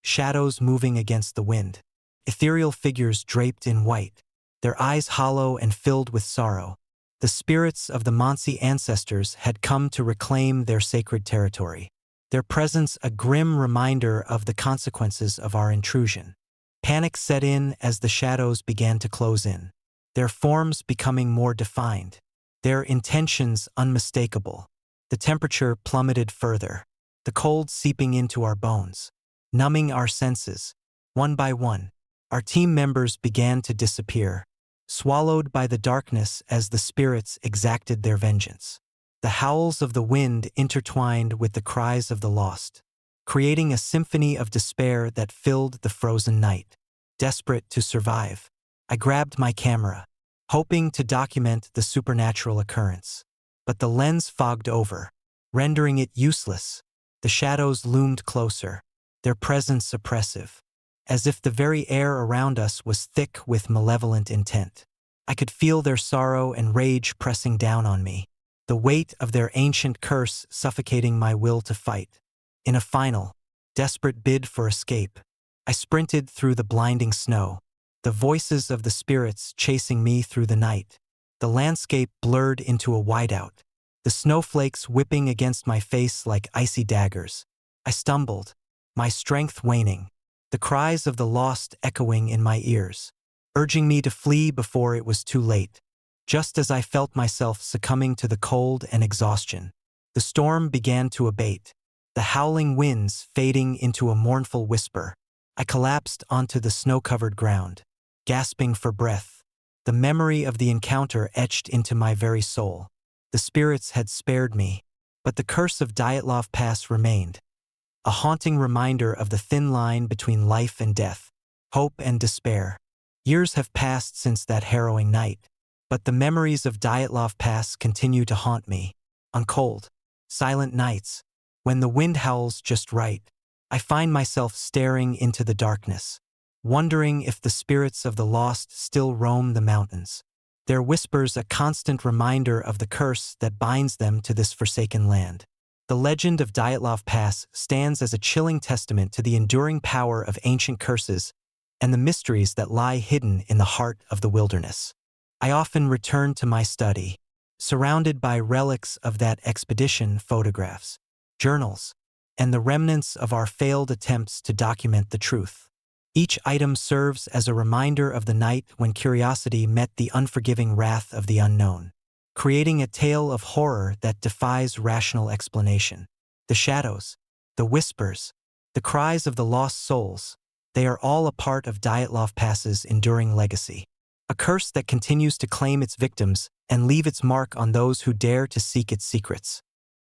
shadows moving against the wind, ethereal figures draped in white, their eyes hollow and filled with sorrow. The spirits of the Mansi ancestors had come to reclaim their sacred territory, their presence a grim reminder of the consequences of our intrusion. Panic set in as the shadows began to close in, their forms becoming more defined, their intentions unmistakable. The temperature plummeted further, the cold seeping into our bones, numbing our senses. One by one, our team members began to disappear, swallowed by the darkness as the spirits exacted their vengeance. The howls of the wind intertwined with the cries of the lost, creating a symphony of despair that filled the frozen night. Desperate to survive, I grabbed my camera, hoping to document the supernatural occurrence. But the lens fogged over, rendering it useless. The shadows loomed closer, their presence oppressive, as if the very air around us was thick with malevolent intent. I could feel their sorrow and rage pressing down on me, the weight of their ancient curse suffocating my will to fight. In a final, desperate bid for escape, I sprinted through the blinding snow, the voices of the spirits chasing me through the night. The landscape blurred into a whiteout, the snowflakes whipping against my face like icy daggers. I stumbled, my strength waning, the cries of the lost echoing in my ears, urging me to flee before it was too late. Just as I felt myself succumbing to the cold and exhaustion, the storm began to abate, the howling winds fading into a mournful whisper. I collapsed onto the snow-covered ground, gasping for breath, the memory of the encounter etched into my very soul. The spirits had spared me, but the curse of Dyatlov Pass remained, a haunting reminder of the thin line between life and death, hope and despair. Years have passed since that harrowing night, but the memories of Dyatlov Pass continue to haunt me. On cold, silent nights, when the wind howls just right, I find myself staring into the darkness, wondering if the spirits of the lost still roam the mountains, their whispers a constant reminder of the curse that binds them to this forsaken land. The legend of Dyatlov Pass stands as a chilling testament to the enduring power of ancient curses and the mysteries that lie hidden in the heart of the wilderness. I often return to my study, surrounded by relics of that expedition, photographs, journals, and the remnants of our failed attempts to document the truth. Each item serves as a reminder of the night when curiosity met the unforgiving wrath of the unknown, creating a tale of horror that defies rational explanation. The shadows, the whispers, the cries of the lost souls, they are all a part of Dyatlov Pass's enduring legacy, a curse that continues to claim its victims and leave its mark on those who dare to seek its secrets.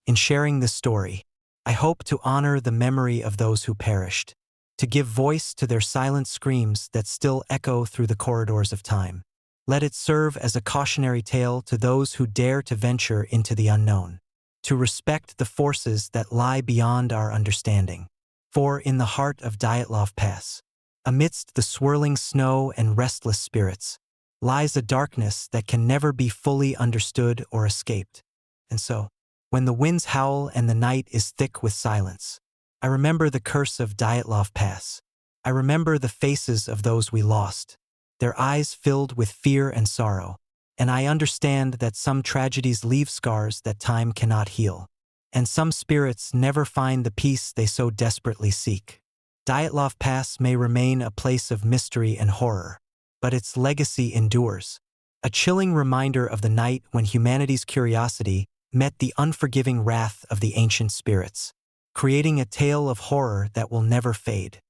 In sharing this story, I hope to honor the memory of those who perished, to give voice to their silent screams that still echo through the corridors of time. Let it serve as a cautionary tale to those who dare to venture into the unknown, to respect the forces that lie beyond our understanding. For in the heart of Dyatlov Pass, amidst the swirling snow and restless spirits, lies a darkness that can never be fully understood or escaped. And so, when the winds howl and the night is thick with silence, I remember the curse of Dyatlov Pass. I remember the faces of those we lost, their eyes filled with fear and sorrow, and I understand that some tragedies leave scars that time cannot heal, and some spirits never find the peace they so desperately seek. Dyatlov Pass may remain a place of mystery and horror, but its legacy endures, a chilling reminder of the night when humanity's curiosity met the unforgiving wrath of the ancient spirits, creating a tale of horror that will never fade.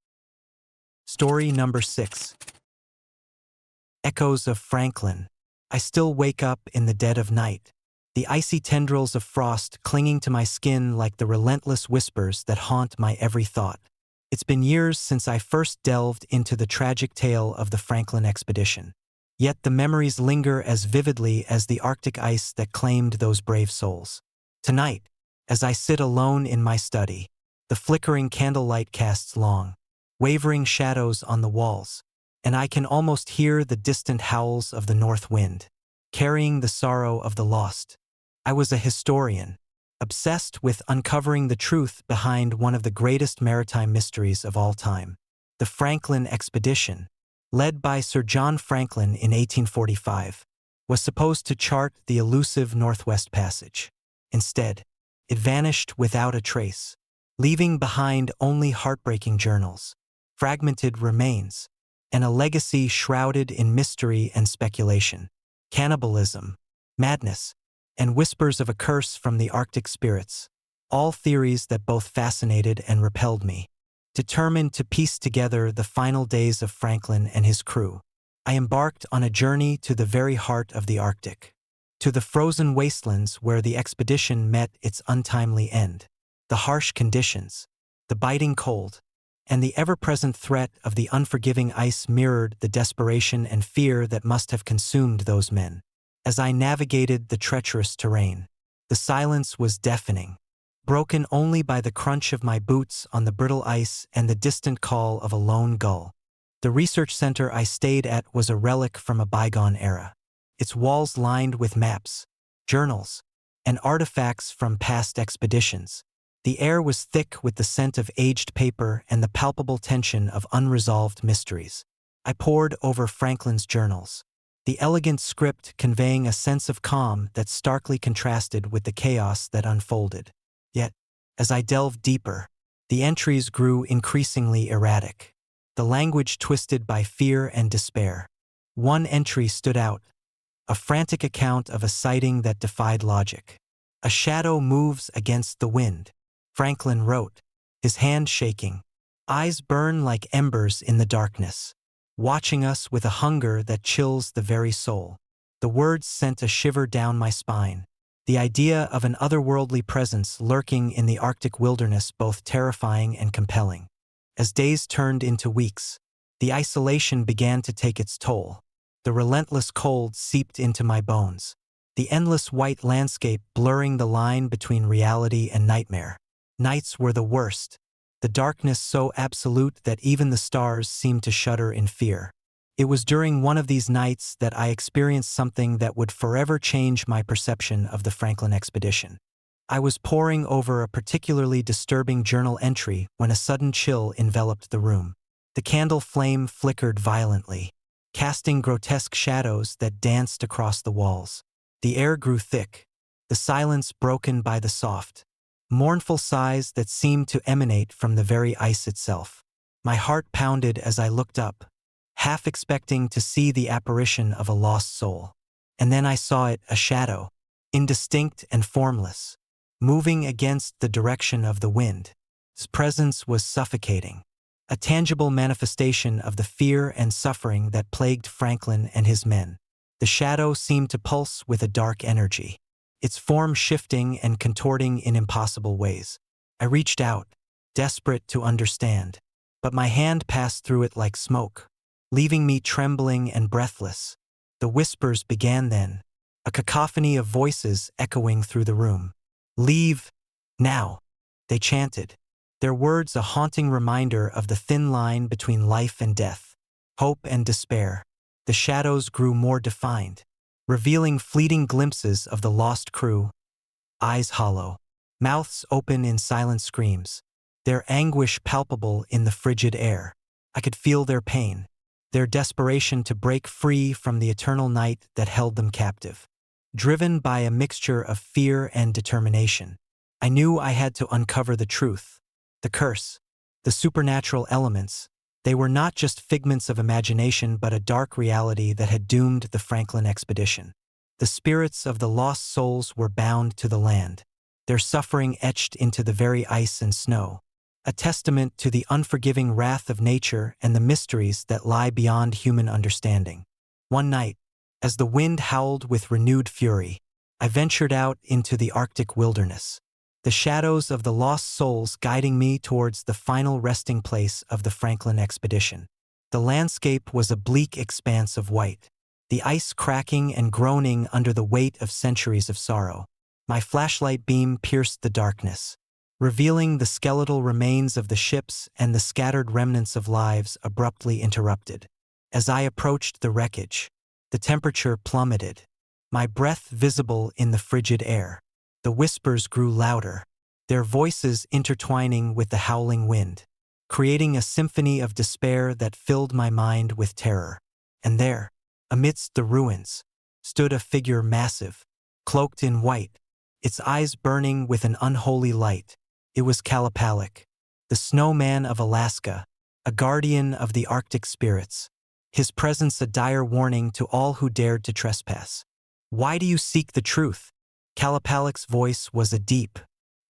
Story number 6. Echoes of Franklin. I still wake up in the dead of night. the icy tendrils of frost clinging to my skin like the relentless whispers that haunt my every thought. It's been years since I first delved into the tragic tale of the Franklin expedition. Yet the memories linger as vividly as the Arctic ice that claimed those brave souls. Tonight, as I sit alone in my study, the flickering candlelight casts long, wavering shadows on the walls, and I can almost hear the distant howls of the north wind, carrying the sorrow of the lost. I was a historian, obsessed with uncovering the truth behind one of the greatest maritime mysteries of all time. The Franklin expedition, led by Sir John Franklin in 1845, was supposed to chart the elusive Northwest Passage. Instead, it vanished without a trace, leaving behind only heartbreaking journals, fragmented remains, and a legacy shrouded in mystery and speculation. Cannibalism, madness, and whispers of a curse from the Arctic spirits, all theories that both fascinated and repelled me. Determined to piece together the final days of Franklin and his crew, I embarked on a journey to the very heart of the Arctic, to the frozen wastelands where the expedition met its untimely end. The harsh conditions, the biting cold, and the ever-present threat of the unforgiving ice mirrored the desperation and fear that must have consumed those men. As I navigated the treacherous terrain, the silence was deafening, broken only by the crunch of my boots on the brittle ice and the distant call of a lone gull. The research center I stayed at was a relic from a bygone era, its walls lined with maps, journals, and artifacts from past expeditions. The air was thick with the scent of aged paper and the palpable tension of unresolved mysteries. I pored over Franklin's journals, the elegant script conveying a sense of calm that starkly contrasted with the chaos that unfolded. Yet, as I delved deeper, the entries grew increasingly erratic, the language twisted by fear and despair. One entry stood out, a frantic account of a sighting that defied logic. "A shadow moves against the wind," Franklin wrote, his hand shaking. "Eyes burn like embers in the darkness, watching us with a hunger that chills the very soul." The words sent a shiver down my spine, the idea of an otherworldly presence lurking in the Arctic wilderness both terrifying and compelling. As days turned into weeks, the isolation began to take its toll. The relentless cold seeped into my bones, the endless white landscape blurring the line between reality and nightmare. Nights were the worst, the darkness so absolute that even the stars seemed to shudder in fear. It was during one of these nights that I experienced something that would forever change my perception of the Franklin expedition. I was poring over a particularly disturbing journal entry when a sudden chill enveloped the room. The candle flame flickered violently, casting grotesque shadows that danced across the walls. The air grew thick, the silence broken by the soft, mournful sighs that seemed to emanate from the very ice itself. My heart pounded as I looked up, half expecting to see the apparition of a lost soul. And then I saw it, a shadow, indistinct and formless, moving against the direction of the wind. Its presence was suffocating, a tangible manifestation of the fear and suffering that plagued Franklin and his men. The shadow seemed to pulse with a dark energy, its form shifting and contorting in impossible ways. I reached out, desperate to understand, but my hand passed through it like smoke, leaving me trembling and breathless. The whispers began then, a cacophony of voices echoing through the room. "Leave, now," they chanted, their words a haunting reminder of the thin line between life and death, hope and despair. The shadows grew more defined, revealing fleeting glimpses of the lost crew, eyes hollow, mouths open in silent screams, their anguish palpable in the frigid air. I could feel their pain, their desperation to break free from the eternal night that held them captive. Driven by a mixture of fear and determination, I knew I had to uncover the truth. The curse, the supernatural elements, they were not just figments of imagination but a dark reality that had doomed the Franklin expedition. The spirits of the lost souls were bound to the land, their suffering etched into the very ice and snow, a testament to the unforgiving wrath of nature and the mysteries that lie beyond human understanding. One night, as the wind howled with renewed fury, I ventured out into the Arctic wilderness, the shadows of the lost souls guiding me towards the final resting place of the Franklin expedition. The landscape was a bleak expanse of white, the ice cracking and groaning under the weight of centuries of sorrow. My flashlight beam pierced the darkness, revealing the skeletal remains of the ships and the scattered remnants of lives abruptly interrupted. As I approached the wreckage, the temperature plummeted, my breath visible in the frigid air. The whispers grew louder, their voices intertwining with the howling wind, creating a symphony of despair that filled my mind with terror. And there, amidst the ruins, stood a figure massive, cloaked in white, its eyes burning with an unholy light. It was Kalapalik, the snowman of Alaska, a guardian of the Arctic spirits, his presence a dire warning to all who dared to trespass. "Why do you seek the truth?" Kalapalik's voice was a deep,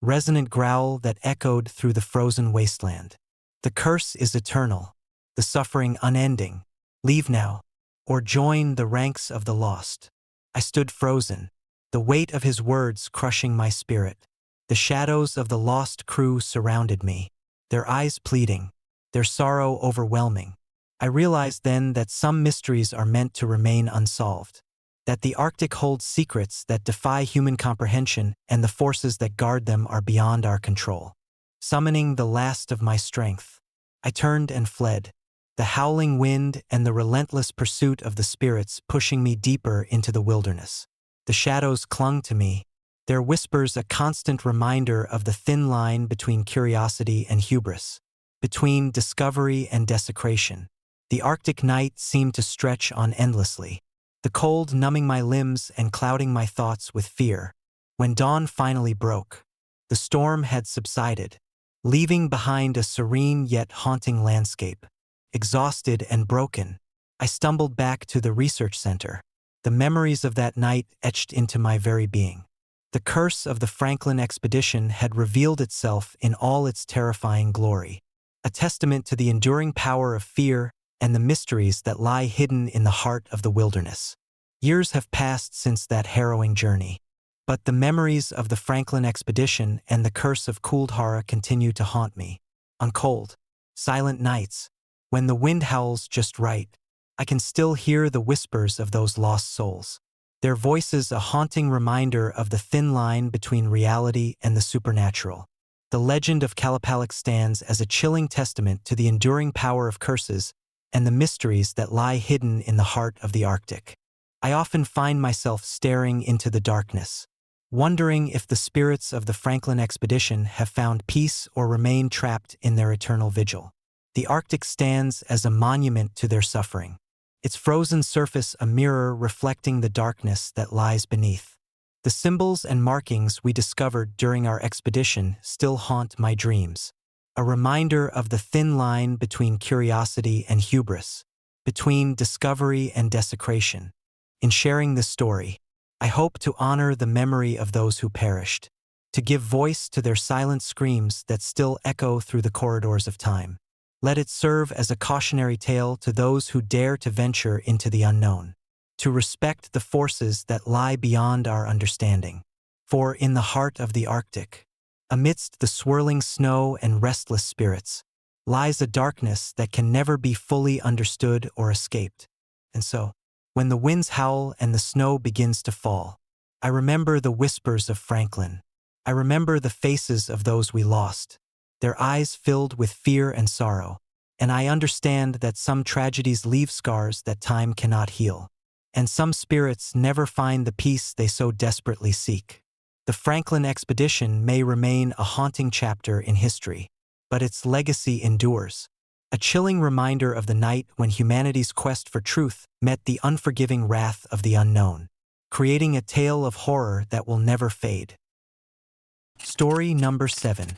resonant growl that echoed through the frozen wasteland. "The curse is eternal, the suffering unending. Leave now, or join the ranks of the lost." I stood frozen, the weight of his words crushing my spirit. The shadows of the lost crew surrounded me, their eyes pleading, their sorrow overwhelming. I realized then that some mysteries are meant to remain unsolved, that the Arctic holds secrets that defy human comprehension and the forces that guard them are beyond our control. Summoning the last of my strength, I turned and fled, the howling wind and the relentless pursuit of the spirits pushing me deeper into the wilderness. The shadows clung to me, their whispers a constant reminder of the thin line between curiosity and hubris, between discovery and desecration. The Arctic night seemed to stretch on endlessly, the cold numbing my limbs and clouding my thoughts with fear. When dawn finally broke, the storm had subsided, leaving behind a serene yet haunting landscape. Exhausted and broken, I stumbled back to the research center, the memories of that night etched into my very being. The curse of the Franklin expedition had revealed itself in all its terrifying glory, a testament to the enduring power of fear and the mysteries that lie hidden in the heart of the wilderness. Years have passed since that harrowing journey, but the memories of the Franklin expedition and the curse of Kuldhara continue to haunt me. On cold, silent nights, when the wind howls just right, I can still hear the whispers of those lost souls, their voices a haunting reminder of the thin line between reality and the supernatural. The legend of Kalapalik stands as a chilling testament to the enduring power of curses and the mysteries that lie hidden in the heart of the Arctic. I often find myself staring into the darkness, wondering if the spirits of the Franklin expedition have found peace or remain trapped in their eternal vigil. The Arctic stands as a monument to their suffering, its frozen surface a mirror reflecting the darkness that lies beneath. The symbols and markings we discovered during our expedition still haunt my dreams, a reminder of the thin line between curiosity and hubris, between discovery and desecration. In sharing this story, I hope to honor the memory of those who perished, to give voice to their silent screams that still echo through the corridors of time. Let it serve as a cautionary tale to those who dare to venture into the unknown, to respect the forces that lie beyond our understanding. For in the heart of the Arctic, amidst the swirling snow and restless spirits, lies a darkness that can never be fully understood or escaped. And so, when the winds howl and the snow begins to fall, I remember the whispers of Franklin. I remember the faces of those we lost, their eyes filled with fear and sorrow, and I understand that some tragedies leave scars that time cannot heal, and some spirits never find the peace they so desperately seek. The Franklin expedition may remain a haunting chapter in history, but its legacy endures, a chilling reminder of the night when humanity's quest for truth met the unforgiving wrath of the unknown, creating a tale of horror that will never fade. Story number 7.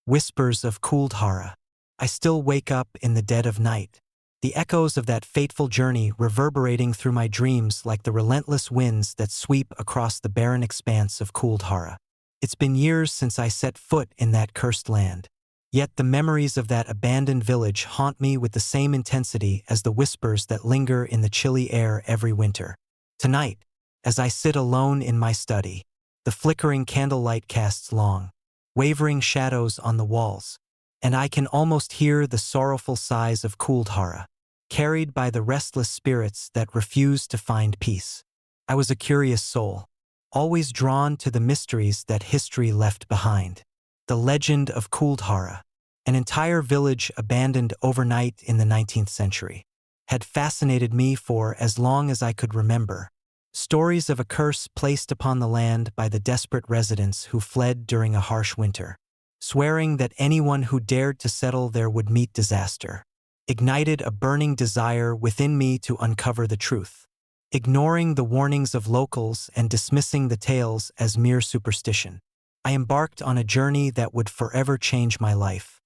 Whispers of Kuldhara. I still wake up in the dead of night, the echoes of that fateful journey reverberating through my dreams like the relentless winds that sweep across the barren expanse of Kuldhara. It's been years since I set foot in that cursed land, yet the memories of that abandoned village haunt me with the same intensity as the whispers that linger in the chilly air every winter. Tonight, As I sit alone in my study, the flickering candlelight casts long, wavering shadows on the walls, and I can almost hear the sorrowful sighs of Kuldhara, carried by the restless spirits that refuse to find peace. I was a curious soul, always drawn to the mysteries that history left behind. The legend of Kuldhara, an entire village abandoned overnight in the 19th century, had fascinated me for as long as I could remember. Stories of a curse placed upon the land by the desperate residents who fled during a harsh winter, swearing that anyone who dared to settle there would meet disaster, ignited a burning desire within me to uncover the truth. Ignoring the warnings of locals and dismissing the tales as mere superstition, I embarked on a journey that would forever change my life.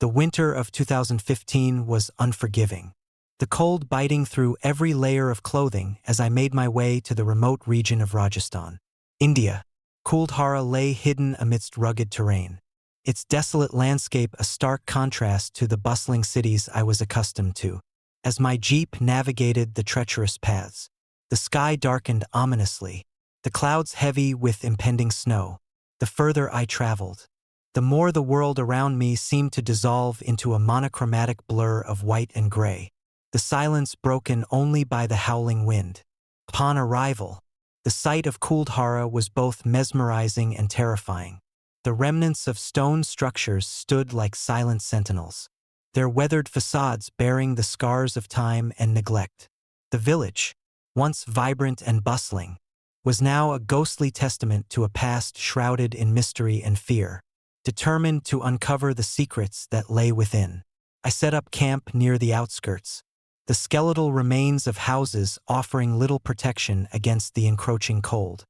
The winter of 2015 was unforgiving, the cold biting through every layer of clothing as I made my way to the remote region of Rajasthan, India. Kuldhara lay hidden amidst rugged terrain, its desolate landscape a stark contrast to the bustling cities I was accustomed to. As my jeep navigated the treacherous paths, the sky darkened ominously, the clouds heavy with impending snow. The further I traveled, the more the world around me seemed to dissolve into a monochromatic blur of white and gray, the silence broken only by the howling wind. Upon arrival, the sight of Kuldhara was both mesmerizing and terrifying. The remnants of stone structures stood like silent sentinels, their weathered facades bearing the scars of time and neglect. The village, once vibrant and bustling, was now a ghostly testament to a past shrouded in mystery and fear. Determined to uncover the secrets that lay within, I set up camp near the outskirts, the skeletal remains of houses offering little protection against the encroaching cold.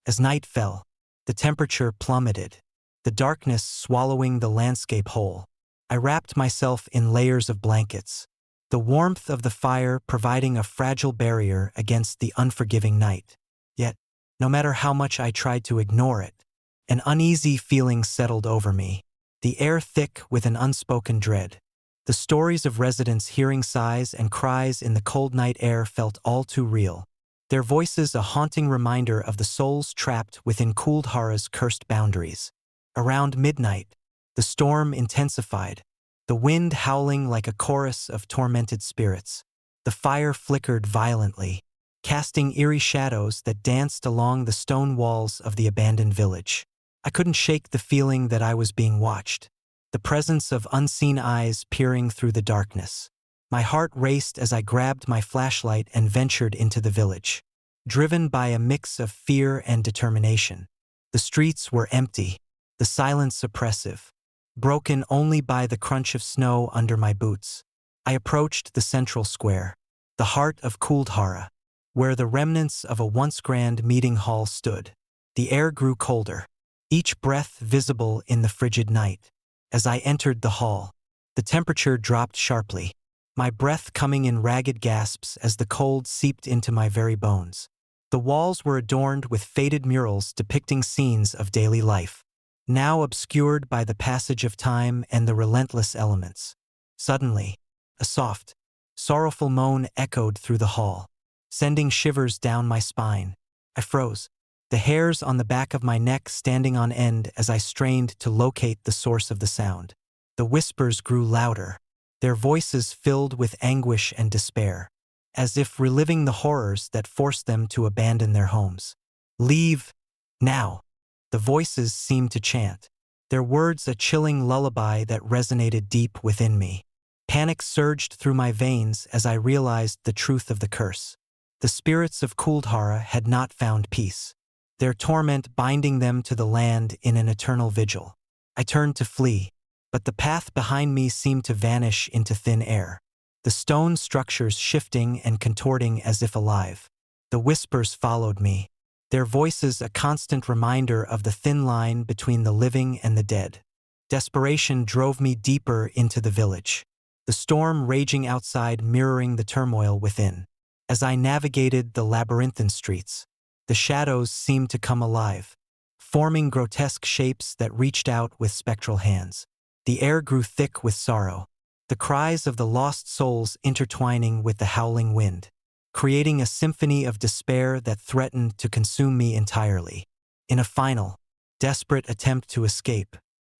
As night fell, the temperature plummeted, the darkness swallowing the landscape whole. I wrapped myself in layers of blankets, the warmth of the fire providing a fragile barrier against the unforgiving night. Yet, no matter how much I tried to ignore it, an uneasy feeling settled over me, the air thick with an unspoken dread. The stories of residents hearing sighs and cries in the cold night air felt all too real, their voices a haunting reminder of the souls trapped within Kuldhara's cursed boundaries. Around midnight, the storm intensified, the wind howling like a chorus of tormented spirits. The fire flickered violently, casting eerie shadows that danced along the stone walls of the abandoned village. I couldn't shake the feeling that I was being watched, the presence of unseen eyes peering through the darkness. My heart raced as I grabbed my flashlight and ventured into the village, driven by a mix of fear and determination. The streets were empty, the silence oppressive, broken only by the crunch of snow under my boots. I approached the central square, the heart of Kuldhara, where the remnants of a once grand meeting hall stood. The air grew colder, each breath visible in the frigid night. As I entered the hall, the temperature dropped sharply, my breath coming in ragged gasps as the cold seeped into my very bones. The walls were adorned with faded murals depicting scenes of daily life, now obscured by the passage of time and the relentless elements. Suddenly, a soft, sorrowful moan echoed through the hall, sending shivers down my spine. I froze, the hairs on the back of my neck standing on end as I strained to locate the source of the sound. The whispers grew louder, their voices filled with anguish and despair, as if reliving the horrors that forced them to abandon their homes. "Leave, now," the voices seemed to chant, their words a chilling lullaby that resonated deep within me. Panic surged through my veins as I realized the truth of the curse. The spirits of Kuldhara had not found peace, their torment binding them to the land in an eternal vigil. I turned to flee, but the path behind me seemed to vanish into thin air, the stone structures shifting and contorting as if alive. The whispers followed me, their voices a constant reminder of the thin line between the living and the dead. Desperation drove me deeper into the village, the storm raging outside mirroring the turmoil within. As I navigated the labyrinthine streets, the shadows seemed to come alive, forming grotesque shapes that reached out with spectral hands. The air grew thick with sorrow, the cries of the lost souls intertwining with the howling wind. creating a symphony of despair that threatened to consume me entirely. In a final, desperate attempt to escape,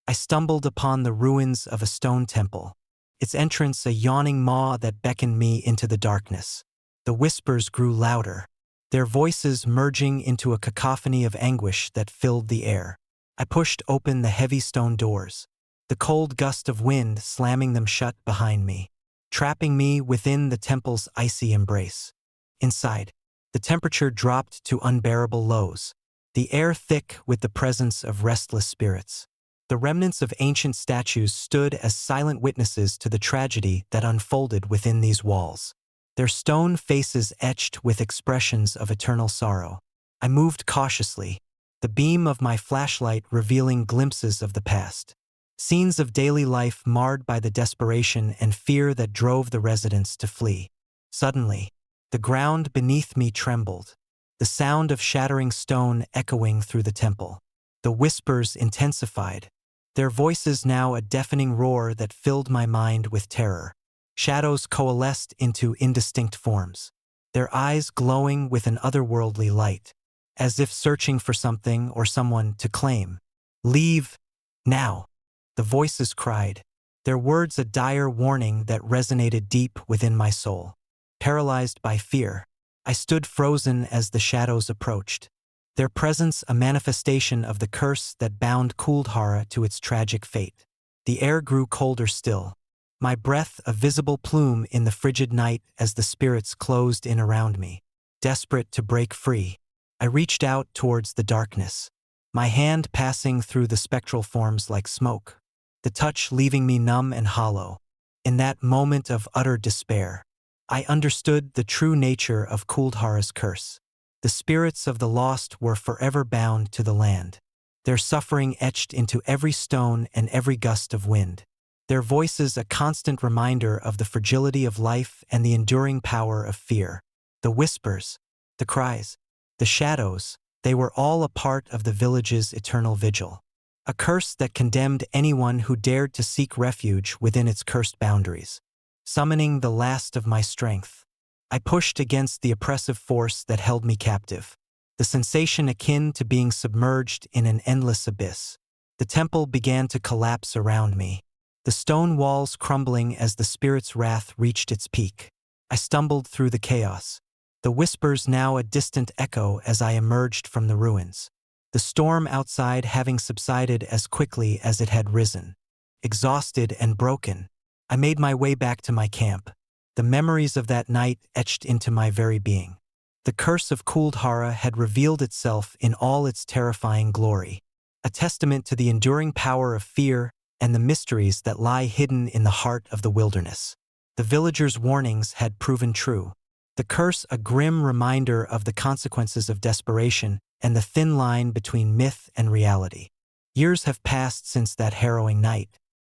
I stumbled upon the ruins of a stone temple, its entrance a yawning maw that beckoned me into the darkness. The whispers grew louder, their voices merging into a cacophony of anguish that filled the air. I pushed open the heavy stone doors, the cold gust of wind slamming them shut behind me, trapping me within the temple's icy embrace. Inside, the temperature dropped to unbearable lows, the air thick with the presence of restless spirits. The remnants of ancient statues stood as silent witnesses to the tragedy that unfolded within these walls, their stone faces etched with expressions of eternal sorrow. I moved cautiously, the beam of my flashlight revealing glimpses of the past, scenes of daily life marred by the desperation and fear that drove the residents to flee. Suddenly, the ground beneath me trembled, the sound of shattering stone echoing through the temple. The whispers intensified, their voices now a deafening roar that filled my mind with terror. Shadows coalesced into indistinct forms, their eyes glowing with an otherworldly light, as if searching for something or someone to claim. "Leave, now," the voices cried, their words a dire warning that resonated deep within my soul. Paralyzed by fear, I stood frozen as the shadows approached, their presence a manifestation of the curse that bound Kuldhara to its tragic fate. The air grew colder still, my breath a visible plume in the frigid night as the spirits closed in around me. Desperate to break free, I reached out towards the darkness, my hand passing through the spectral forms like smoke, the touch leaving me numb and hollow. In that moment of utter despair, I understood the true nature of Kuldhara's curse. The spirits of the lost were forever bound to the land, their suffering etched into every stone and every gust of wind, their voices a constant reminder of the fragility of life and the enduring power of fear. The whispers, the cries, the shadows, they were all a part of the village's eternal vigil, a curse that condemned anyone who dared to seek refuge within its cursed boundaries. Summoning the last of my strength, I pushed against the oppressive force that held me captive, the sensation akin to being submerged in an endless abyss. The temple began to collapse around me, the stone walls crumbling as the spirit's wrath reached its peak. I stumbled through the chaos, the whispers now a distant echo as I emerged from the ruins, the storm outside having subsided as quickly as it had risen. Exhausted and broken, I made my way back to my camp, the memories of that night etched into my very being. The curse of Kuldhara had revealed itself in all its terrifying glory, a testament to the enduring power of fear and the mysteries that lie hidden in the heart of the wilderness. The villagers' warnings had proven true, the curse a grim reminder of the consequences of desperation and the thin line between myth and reality. Years have passed since that harrowing night,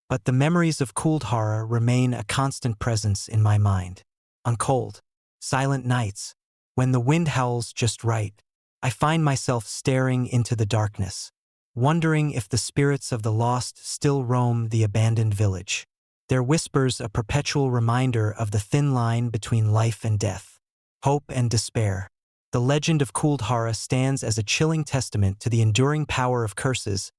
but the memories of Kuldhara remain a constant presence in my mind. On cold, silent nights, when the wind howls just right, I find myself staring into the darkness, wondering if the spirits of the lost still roam the abandoned village. Their whispers a perpetual reminder of the thin line between life and death, hope and despair. The legend of Kuldhara stands as a chilling testament to the enduring power of curses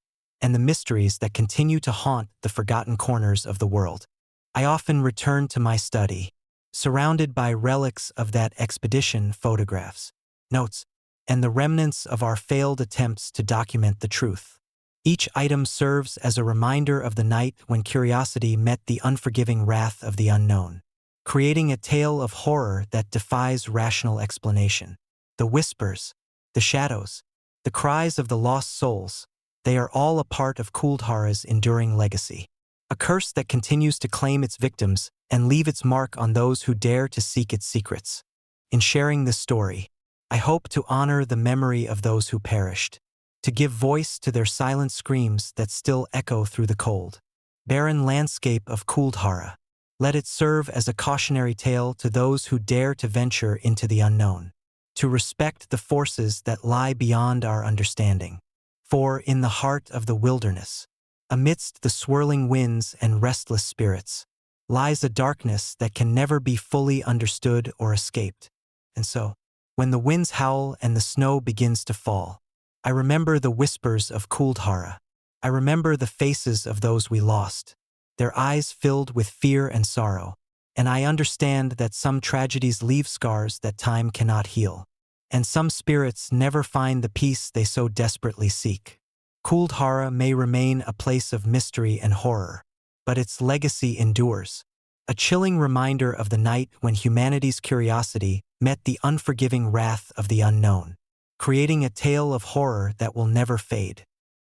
and the mysteries that continue to haunt the forgotten corners of the world. I often return to my study, surrounded by relics of that expedition, photographs, notes, and the remnants of our failed attempts to document the truth. Each item serves as a reminder of the night when curiosity met the unforgiving wrath of the unknown, creating a tale of horror that defies rational explanation. The whispers, the shadows, the cries of the lost souls, they are all a part of Kuldhara's enduring legacy, a curse that continues to claim its victims and leave its mark on those who dare to seek its secrets. In sharing this story, I hope to honor the memory of those who perished, to give voice to their silent screams that still echo through the cold, barren landscape of Kuldhara. Let it serve as a cautionary tale to those who dare to venture into the unknown, to respect the forces that lie beyond our understanding. For in the heart of the wilderness, amidst the swirling winds and restless spirits, lies a darkness that can never be fully understood or escaped. And so, when the winds howl and the snow begins to fall, I remember the whispers of Kuldhara. I remember the faces of those we lost, their eyes filled with fear and sorrow, and I understand that some tragedies leave scars that time cannot heal, and some spirits never find the peace they so desperately seek. Kuldhara may remain a place of mystery and horror, but its legacy endures, a chilling reminder of the night when humanity's curiosity met the unforgiving wrath of the unknown, creating a tale of horror that will never fade.